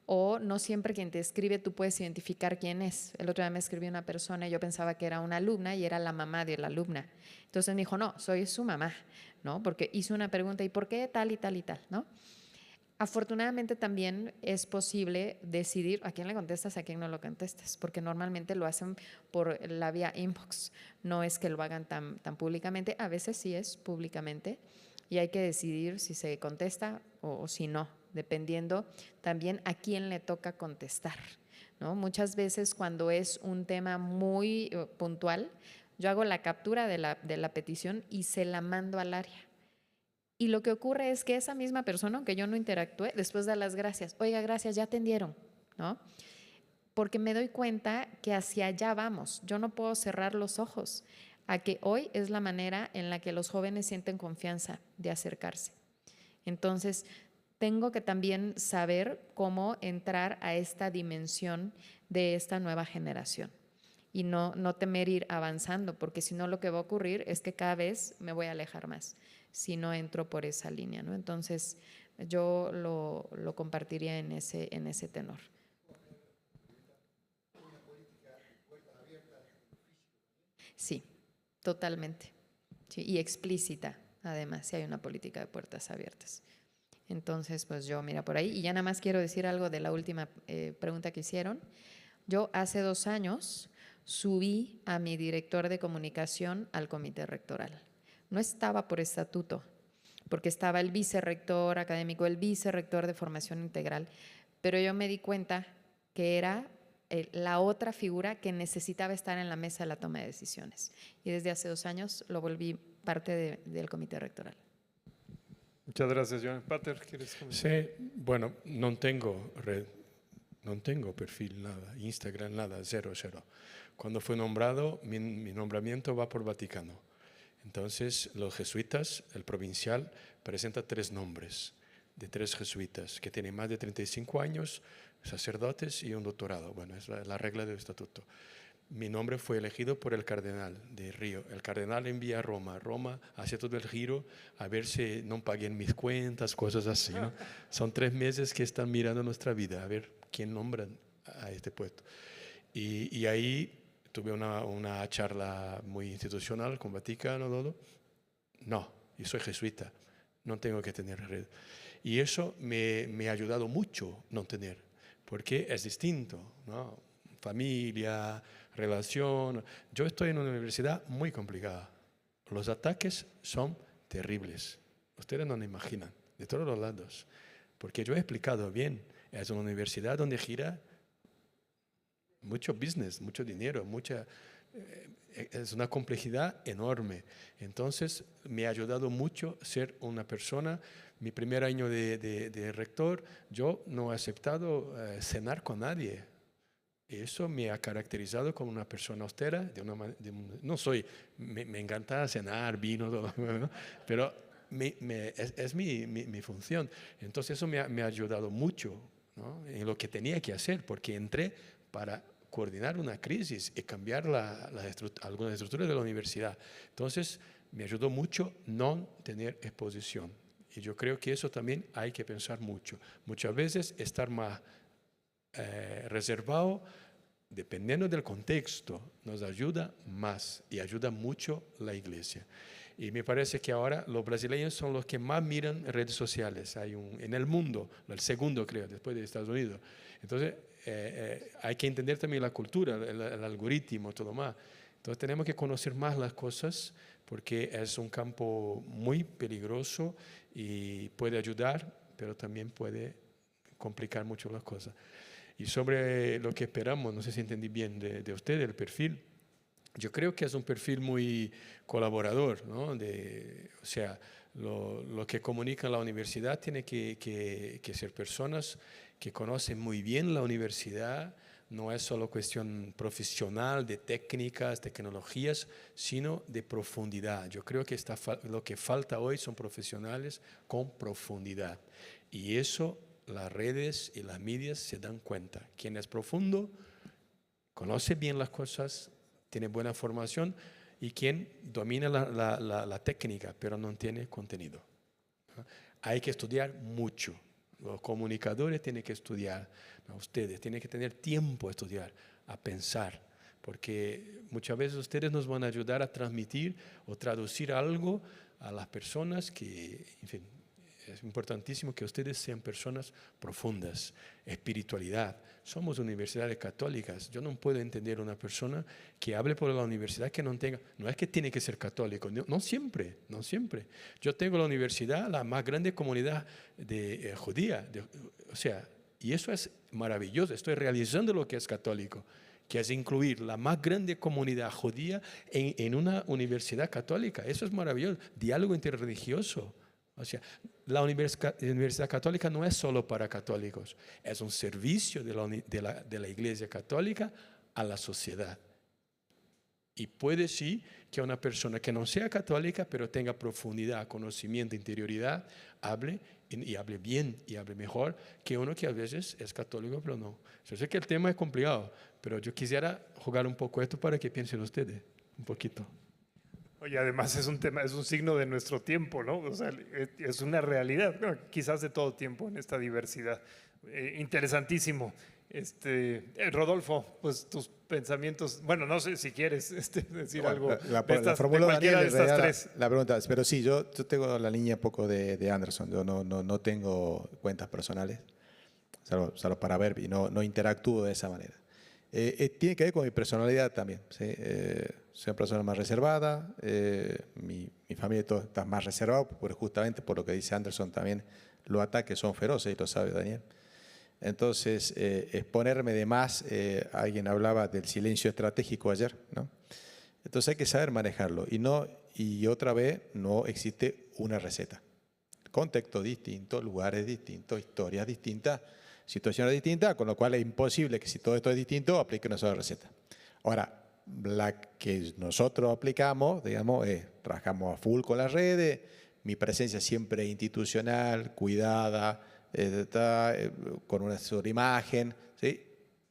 o no siempre quien te escribe tú puedes identificar quién es. El otro día me escribió una persona y yo pensaba que era una alumna y era la mamá de la alumna. Entonces me dijo, no, soy su mamá, ¿no? Porque hizo una pregunta, ¿y por qué tal y tal y tal, ¿no? Afortunadamente también es posible decidir a quién le contestas, a quién no lo contestas, porque normalmente lo hacen por la vía inbox, no es que lo hagan tan públicamente, a veces sí es públicamente y hay que decidir si se contesta o si no, dependiendo también a quién le toca contestar, ¿no? Muchas veces cuando es un tema muy puntual, yo hago la captura de la petición y se la mando al área. Y lo que ocurre es que esa misma persona, aunque yo no interactúe, después da las gracias. Oiga, gracias, ya atendieron, ¿no? Porque me doy cuenta que hacia allá vamos. Yo no puedo cerrar los ojos a que hoy es la manera en la que los jóvenes sienten confianza de acercarse. Entonces, tengo que también saber cómo entrar a esta dimensión de esta nueva generación y no temer ir avanzando, porque si no lo que va a ocurrir es que cada vez me voy a alejar más si no entro por esa línea, ¿no? Entonces, yo lo compartiría en ese tenor. Sí, totalmente. Sí, y explícita, además, si hay una política de puertas abiertas. Entonces, pues yo, mira, por ahí. Y ya nada más quiero decir algo de la última pregunta que hicieron. Yo hace 2 años subí a mi director de comunicación al comité rectoral. No estaba por estatuto, porque estaba el vicerrector académico, el vicerrector de formación integral, pero yo me di cuenta que era la otra figura que necesitaba estar en la mesa de la toma de decisiones. Y desde hace 2 años lo volví parte del comité rectoral. Muchas gracias, Joan. Pater, ¿quieres comentar? Sí, bueno, no tengo red, no tengo perfil, nada, Instagram, nada, 0. Cuando fue nombrado, mi nombramiento va por Vaticano. Entonces, los jesuitas, el provincial, presenta 3 nombres de 3 jesuitas que tienen más de 35 años, sacerdotes y un doctorado. Bueno, es la regla del estatuto. mi nombre fue elegido por el cardenal de Río. El cardenal envía a Roma. Roma hace todo el giro a ver si no paguen mis cuentas, cosas así, ¿no? Son 3 meses que están mirando nuestra vida, a ver quién nombran a este puesto. Y ahí tuve una charla muy institucional con Vaticano, todo. No, yo soy jesuita, no tengo que tener red. Y eso me ha ayudado mucho no tener, porque es distinto, ¿no? Familia, relación. Yo estoy en una universidad muy complicada. Los ataques son terribles. Ustedes no lo imaginan, de todos los lados. Porque yo he explicado bien, es una universidad donde gira mucho business, mucho dinero, es una complejidad enorme. Entonces, me ha ayudado mucho ser una persona. Mi primer año de rector, yo no he aceptado cenar con nadie. Eso me ha caracterizado como una persona austera. No soy, me encanta cenar, vino, todo, ¿no? Pero es mi función. Entonces, eso me ha ayudado mucho, ¿no? En lo que tenía que hacer, porque entré para coordinar una crisis y cambiar algunas estructuras de la universidad. Entonces, me ayudó mucho no tener exposición. Y yo creo que eso también hay que pensar mucho. Muchas veces estar más reservado, dependiendo del contexto, nos ayuda más y ayuda mucho la iglesia. Y me parece que ahora los brasileños son los que más miran redes sociales. En el mundo, el segundo creo, después de Estados Unidos. Entonces, hay que entender también la cultura, el algoritmo, todo más. Entonces tenemos que conocer más las cosas porque es un campo muy peligroso y puede ayudar, pero también puede complicar mucho las cosas. Y sobre lo que esperamos, no sé si entendí bien de usted, el perfil, yo creo que es un perfil muy colaborador, ¿no? O sea, lo que comunica la universidad tiene que ser personas que conocen muy bien la universidad. No es solo cuestión profesional, de técnicas, tecnologías, sino de profundidad. Yo creo que lo que falta hoy son profesionales con profundidad. Y eso las redes y las medias se dan cuenta. Quien es profundo, conoce bien las cosas, tiene buena formación, y quien domina la técnica, pero no tiene contenido. Hay que estudiar mucho. Los comunicadores tienen que estudiar, ustedes tienen que tener tiempo a estudiar, a pensar, porque muchas veces ustedes nos van a ayudar a transmitir o traducir algo a las personas que, en fin, es importantísimo que ustedes sean personas profundas, espiritualidad. Somos universidades católicas. Yo no puedo entender una persona que hable por la universidad que no tenga, no es que tiene que ser católico, no siempre, no siempre. Yo tengo la universidad, la más grande comunidad judía, o sea, y eso es maravilloso. Estoy realizando lo que es católico, que es incluir la más grande comunidad judía en una universidad católica. Eso es maravilloso. Diálogo interreligioso. O sea, la Universidad Católica no es solo para católicos, es un servicio de la Iglesia Católica a la sociedad. Y puede sí que una persona que no sea católica, pero tenga profundidad, conocimiento, interioridad, hable y hable bien y hable mejor que uno que a veces es católico, pero no. Yo sé que el tema es complicado, pero yo quisiera jugar un poco esto para que piensen ustedes un poquito. Oye, además es un signo de nuestro tiempo, ¿no? O sea, es una realidad, ¿no? Quizás de todo tiempo en esta diversidad. Interesantísimo. Rodolfo, pues tus pensamientos, bueno, no sé si quieres decir algo La formuló Daniel, de estas tres. La pregunta, pero sí, yo tengo la línea un poco de Anderson. Yo no tengo cuentas personales, salvo para ver, y no interactúo de esa manera. Tiene que ver con mi personalidad también, ¿sí? Soy una persona más reservada, mi familia y todo está más reservado, justamente por lo que dice Anderson también, los ataques son feroces y lo sabe Daniel. Entonces, exponerme de más, alguien hablaba del silencio estratégico ayer, ¿no? Entonces hay que saber manejarlo y otra vez no existe una receta. Contexto distinto, lugares distintos, historias distintas, situaciones distintas, con lo cual es imposible que si todo esto es distinto, aplique una sola receta. Ahora, la que nosotros aplicamos, digamos, trabajamos a full con las redes, mi presencia siempre es institucional, cuidada, con una sola imagen, ¿sí?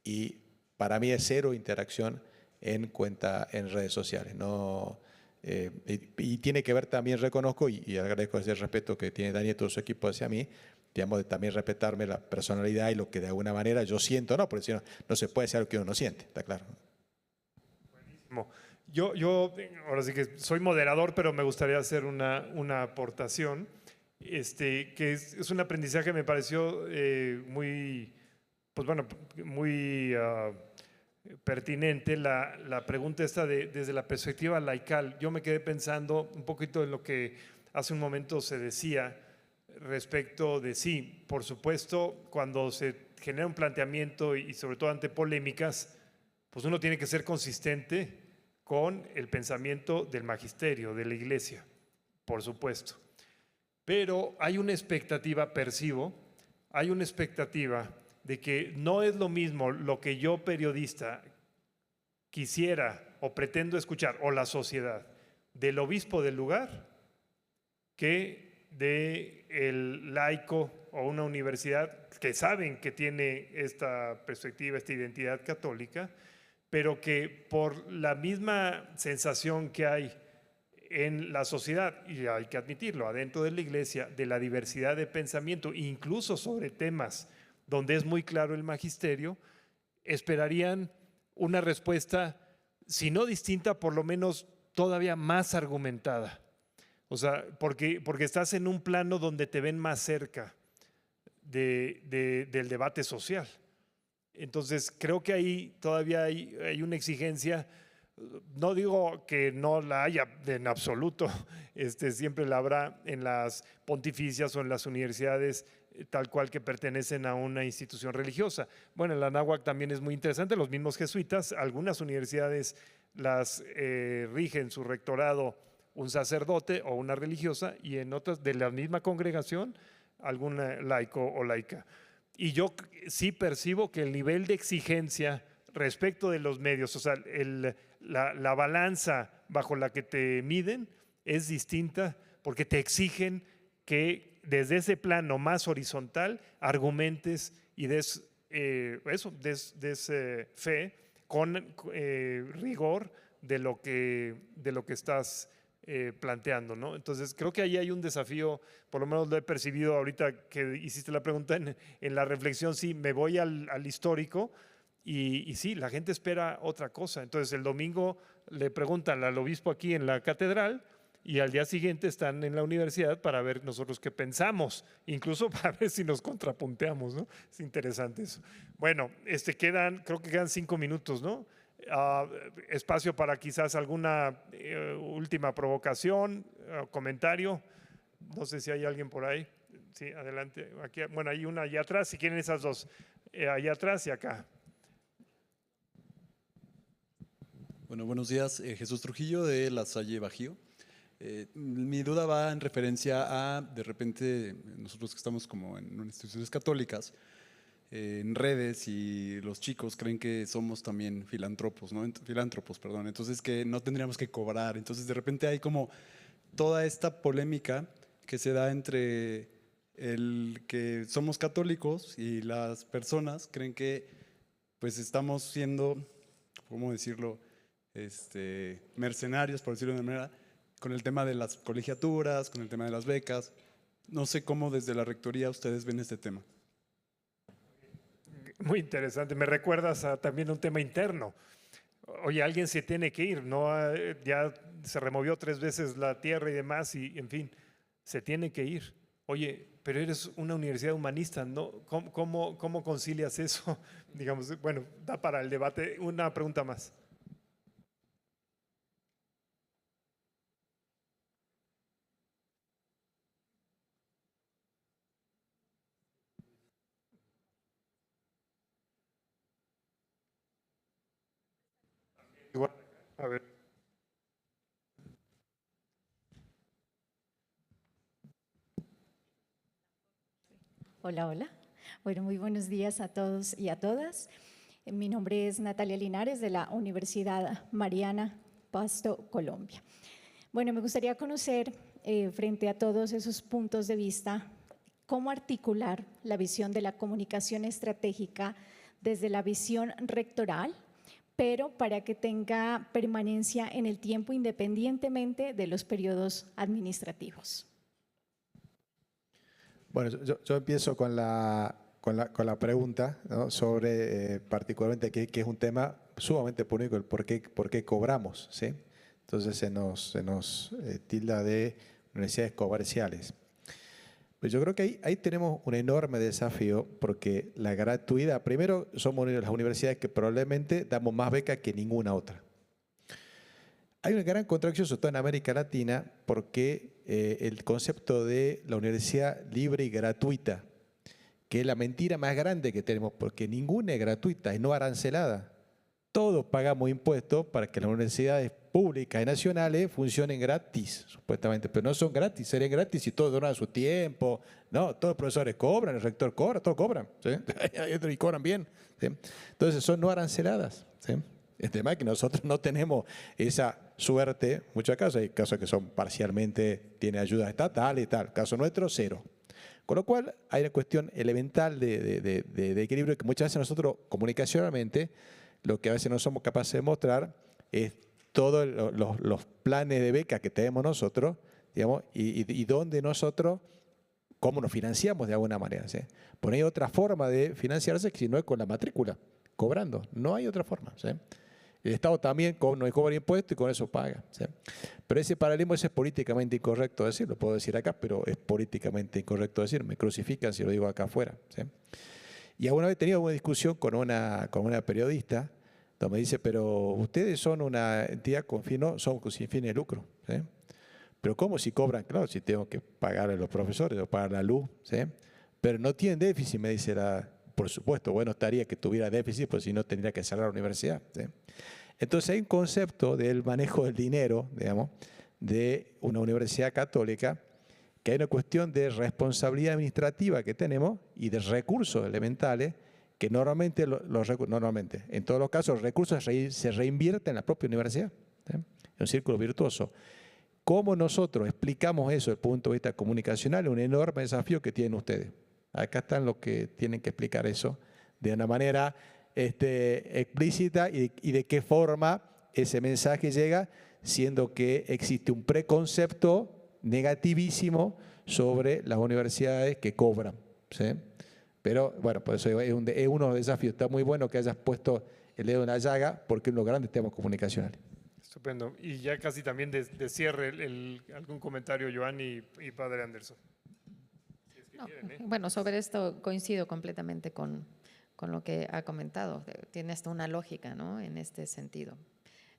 Y para mí es cero interacción en cuenta en redes sociales. No, y tiene que ver también, reconozco, y agradezco ese respeto que tiene Dani y todo su equipo hacia mí, digamos, de también respetarme la personalidad y lo que de alguna manera yo siento, ¿no? Porque si no, no se puede decir lo que uno no siente, está claro. Buenísimo. Yo ahora sí que soy moderador, pero me gustaría hacer una aportación, que es un aprendizaje que me pareció muy, pues bueno, muy pertinente la pregunta esta desde la perspectiva laical. Yo me quedé pensando un poquito en lo que hace un momento se decía respecto de sí, por supuesto, cuando se genera un planteamiento y sobre todo ante polémicas, pues uno tiene que ser consistente con el pensamiento del magisterio, de la iglesia, por supuesto. Pero hay una expectativa, percibo, hay una expectativa de que no es lo mismo lo que yo, periodista, quisiera o pretendo escuchar, o la sociedad, del obispo del lugar, que del laico o una universidad que saben que tiene esta perspectiva, esta identidad católica, pero que por la misma sensación que hay en la sociedad, y hay que admitirlo, adentro de la iglesia, de la diversidad de pensamiento, incluso sobre temas donde es muy claro el magisterio, esperarían una respuesta, si no distinta, por lo menos todavía más argumentada. O sea, porque estás en un plano donde te ven más cerca del debate social. Entonces, creo que ahí todavía hay una exigencia. No digo que no la haya en absoluto, siempre la habrá en las pontificias o en las universidades tal cual que pertenecen a una institución religiosa. Bueno, en la Anáhuac también es muy interesante, los mismos jesuitas, algunas universidades las rigen su rectorado un sacerdote o una religiosa y en otras de la misma congregación algún laico o laica. Y yo sí percibo que el nivel de exigencia respecto de los medios, o sea, la balanza bajo la que te miden es distinta porque te exigen que desde ese plano más horizontal argumentes y des fe con rigor de lo que estás planteando, ¿no? Entonces creo que ahí hay un desafío, por lo menos lo he percibido ahorita que hiciste la pregunta en la reflexión, sí, me voy al histórico y sí, la gente espera otra cosa. Entonces el domingo le preguntan al obispo aquí en la catedral y al día siguiente están en la universidad para ver nosotros qué pensamos, incluso para ver si nos contrapunteamos, ¿no? Es interesante eso. Bueno, creo que quedan 5 minutos, ¿no? Espacio para quizás alguna última provocación, comentario. No sé si hay alguien por ahí. Sí, adelante. Aquí, bueno, hay una allá atrás, si quieren esas dos, allá atrás y acá. Bueno, buenos días. Jesús Trujillo de La Salle Bajío. Mi duda va en referencia a, de repente, nosotros que estamos como en instituciones católicas, en redes y los chicos creen que somos también filántropos, perdón, entonces que no tendríamos que cobrar. Entonces de repente hay como toda esta polémica que se da entre el que somos católicos y las personas creen que pues estamos siendo, ¿cómo decirlo?, mercenarios, por decirlo de una manera, con el tema de las colegiaturas, con el tema de las becas. No sé cómo desde la rectoría ustedes ven este tema. Muy interesante, me recuerdas también un tema interno. Oye, alguien se tiene que ir, ¿no? Ya se removió 3 veces la tierra y demás, y en fin, se tiene que ir. Oye, pero eres una universidad humanista, ¿no? ¿Cómo concilias eso? Digamos, bueno, da para el debate. Una pregunta más. A ver. Hola, hola. Bueno, muy buenos días a todos y a todas. Mi nombre es Natalia Linares de la Universidad Mariana, Pasto, Colombia. Bueno, me gustaría conocer, frente a todos esos puntos de vista, cómo articular la visión de la comunicación estratégica desde la visión rectoral pero para que tenga permanencia en el tiempo independientemente de los periodos administrativos. Bueno, yo empiezo con la pregunta, ¿no? Sobre particularmente que es un tema sumamente polémico, el por qué cobramos, ¿sí? Entonces se nos tilda de universidades comerciales. Pues yo creo que ahí tenemos un enorme desafío, porque la gratuidad, primero somos las universidades que probablemente damos más becas que ninguna otra. Hay una gran contradicción, sobre todo en América Latina, porque el concepto de la universidad libre y gratuita, que es la mentira más grande que tenemos, porque ninguna es gratuita, es no arancelada. Todos pagamos impuestos para que las universidades públicas y nacionales funcionen gratis, supuestamente, pero no son gratis, serían gratis si todos donan su tiempo, no, todos los profesores cobran, el rector cobra, todos cobran, ¿sí? Y cobran bien, ¿sí? Entonces son no aranceladas, ¿sí? El tema es que nosotros no tenemos esa suerte, muchos casos, hay casos que son parcialmente, tienen ayuda estatal y tal, caso nuestro, cero. Con lo cual hay una cuestión elemental de equilibrio que muchas veces nosotros comunicacionalmente, lo que a veces no somos capaces de mostrar es todos los planes de beca que tenemos nosotros, digamos, y donde nosotros, cómo nos financiamos de alguna manera, ¿sí? Por ahí hay otra forma de financiarse que si no es con la matrícula, cobrando, no hay otra forma, ¿sí? El Estado también no cobra impuestos y con eso paga, ¿sí? Pero ese paralelismo es políticamente incorrecto decirlo, lo puedo decir acá, pero es políticamente incorrecto decirlo, me crucifican si lo digo acá afuera, ¿sí? Y alguna vez he tenido una discusión con una periodista, donde me dice, pero ustedes son una entidad sin fines de lucro, ¿sí? Pero ¿cómo si cobran? Claro, si tengo que pagar a los profesores o pagar la luz, ¿sí? Pero no tienen déficit, me dice por supuesto, bueno estaría que tuviera déficit, pues si no tendría que cerrar la universidad, ¿sí? Entonces hay un concepto del manejo del dinero, digamos, de una universidad católica, que hay una cuestión de responsabilidad administrativa que tenemos y de recursos elementales que normalmente, en todos los casos, los recursos se reinvierten en la propia universidad, ¿sí? Es un círculo virtuoso. ¿Cómo nosotros explicamos eso desde el punto de vista comunicacional? Es un enorme desafío que tienen ustedes. Acá están los que tienen que explicar eso de una manera explícita y de qué forma ese mensaje llega, siendo que existe un preconcepto negativísimo sobre las universidades que cobran, ¿sí? Pero bueno, por eso es uno de los desafíos. Está muy bueno que hayas puesto el dedo en la llaga, porque es uno de los grandes temas comunicacionales. Estupendo. Y ya casi también de cierre, algún comentario, Joan y Padre Anderson. Si es que No, quieren, ¿eh? Bueno, sobre esto coincido completamente con lo que ha comentado. Tiene hasta una lógica, ¿no? En este sentido.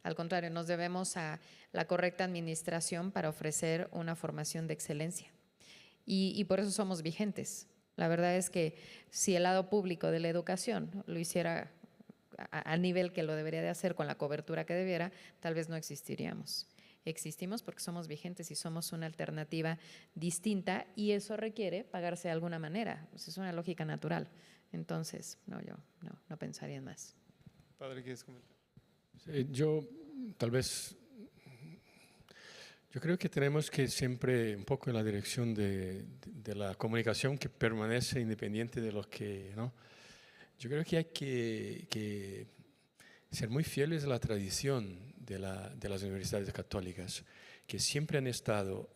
Al contrario, nos debemos a la correcta administración para ofrecer una formación de excelencia. Y por eso somos vigentes. La verdad es que si el lado público de la educación lo hiciera al nivel que lo debería de hacer, con la cobertura que debiera, tal vez no existiríamos. Existimos porque somos vigentes y somos una alternativa distinta, y eso requiere pagarse de alguna manera. Pues es una lógica natural. Entonces, yo no pensaría en más. Padre, ¿quieres comentar? Sí, yo creo que tenemos que siempre un poco en la dirección de la comunicación que permanece independiente de los que, ¿no? Yo creo que hay que ser muy fieles a la tradición de las universidades católicas, que siempre han estado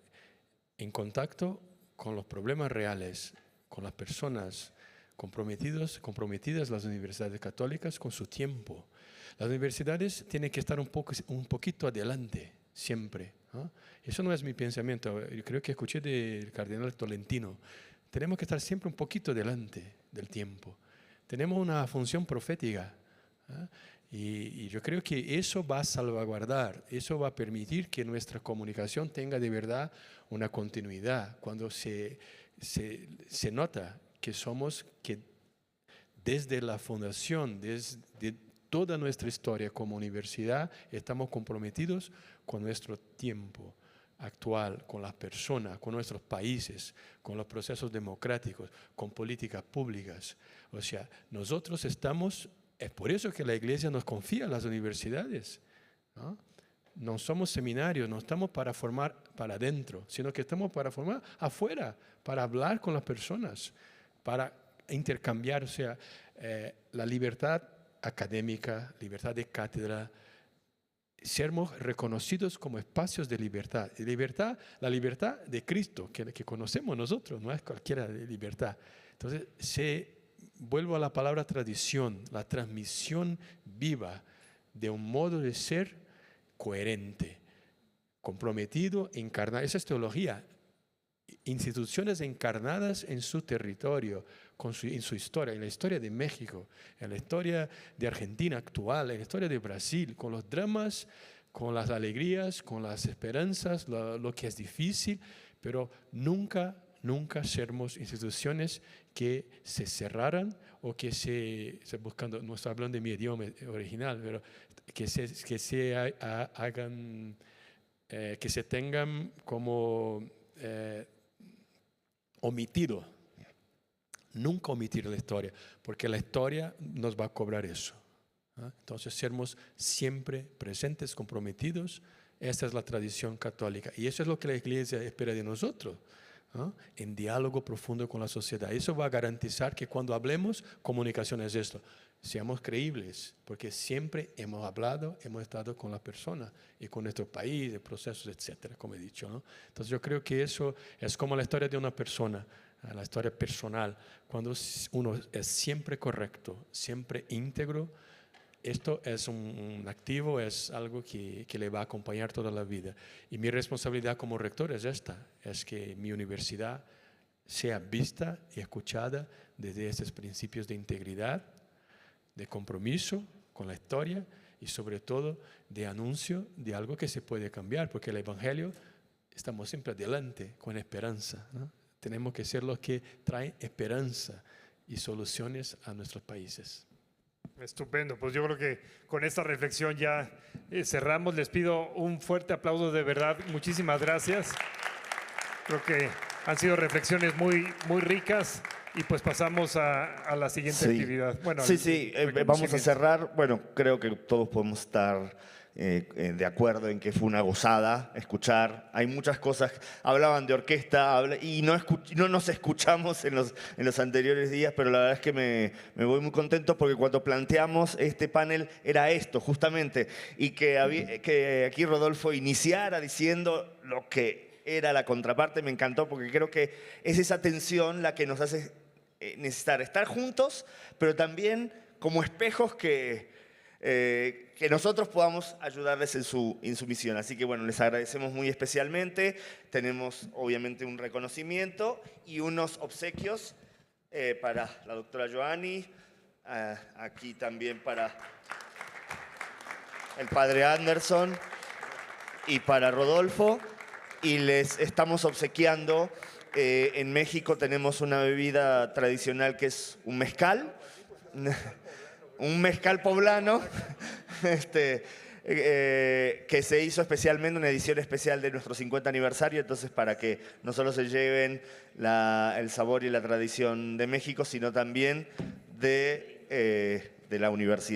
en contacto con los problemas reales, con las personas comprometidas las universidades católicas con su tiempo. Las universidades tienen que estar un poquito adelante, siempre, ¿no? Eso no es mi pensamiento, yo creo que escuché del cardenal Tolentino. Tenemos que estar siempre un poquito delante del tiempo. Tenemos una función profética, ¿eh? Y yo creo que eso va a salvaguardar, eso va a permitir que nuestra comunicación tenga de verdad una continuidad. Cuando se nota que desde la fundación, desde toda nuestra historia como universidad, estamos comprometidos con nuestro tiempo actual, con las personas, con nuestros países, con los procesos democráticos, con políticas públicas. O sea, nosotros es por eso que la Iglesia nos confía a las universidades, ¿no? No somos seminarios, no estamos para formar para adentro, sino que estamos para formar afuera, para hablar con las personas, para intercambiar. O sea, la libertad académica, libertad de cátedra, sermos reconocidos como espacios de libertad. La libertad de Cristo, que conocemos nosotros, no es cualquiera de libertad. Entonces, vuelvo a la palabra tradición, la transmisión viva de un modo de ser coherente, comprometido, encarnado. Esa es teología. Instituciones encarnadas en su territorio, en su historia, en la historia de México, en la historia de Argentina actual, en la historia de Brasil, con los dramas, con las alegrías, con las esperanzas, lo que es difícil, pero nunca sermos instituciones que se cerraran o que buscando, no estoy hablando de mi idioma original, pero que se tengan como omitido. Nunca omitir la historia, porque la historia nos va a cobrar eso. Entonces, sermos siempre presentes, comprometidos. Esta es la tradición católica y eso es lo que la Iglesia espera de nosotros, en diálogo profundo con la sociedad. Eso va a garantizar que cuando hablemos, comunicación es esto. Seamos creíbles, porque siempre hemos hablado, hemos estado con la persona y con nuestro país, de procesos, etcétera, como he dicho, ¿no? Entonces yo creo que eso es como la historia de una persona, la historia personal. Cuando uno es siempre correcto, siempre íntegro, esto es un activo, es algo que le va a acompañar toda la vida. Y mi responsabilidad como rector es esta, es que mi universidad sea vista y escuchada desde estos principios de integridad, de compromiso con la historia y sobre todo de anuncio de algo que se puede cambiar, porque el Evangelio estamos siempre adelante con esperanza, ¿no? Tenemos que ser los que traen esperanza y soluciones a nuestros países. Estupendo, pues yo creo que con esta reflexión ya cerramos. Les pido un fuerte aplauso, de verdad, muchísimas gracias. Creo que han sido reflexiones muy ricas. Y pues pasamos a la siguiente actividad. Bueno, vamos a cerrar. Bueno, creo que todos podemos estar de acuerdo en que fue una gozada escuchar. Hay muchas cosas, hablaban de orquesta y no nos escuchamos en los anteriores días, pero la verdad es que me voy muy contento porque cuando planteamos este panel era esto, justamente, y que aquí Rodolfo iniciara diciendo lo que era la contraparte, me encantó porque creo que es esa tensión la que nos hace necesitar estar juntos, pero también como espejos que nosotros podamos ayudarles en su misión. Así que bueno, les agradecemos muy especialmente. Tenemos obviamente un reconocimiento y unos obsequios para la doctora Joanny, aquí también para el padre Anderson y para Rodolfo. Y les estamos obsequiando, en México tenemos una bebida tradicional que es un mezcal poblano, que se hizo especialmente, una edición especial de nuestro 50 aniversario, entonces para que no solo se lleven el sabor y la tradición de México, sino también de la universidad.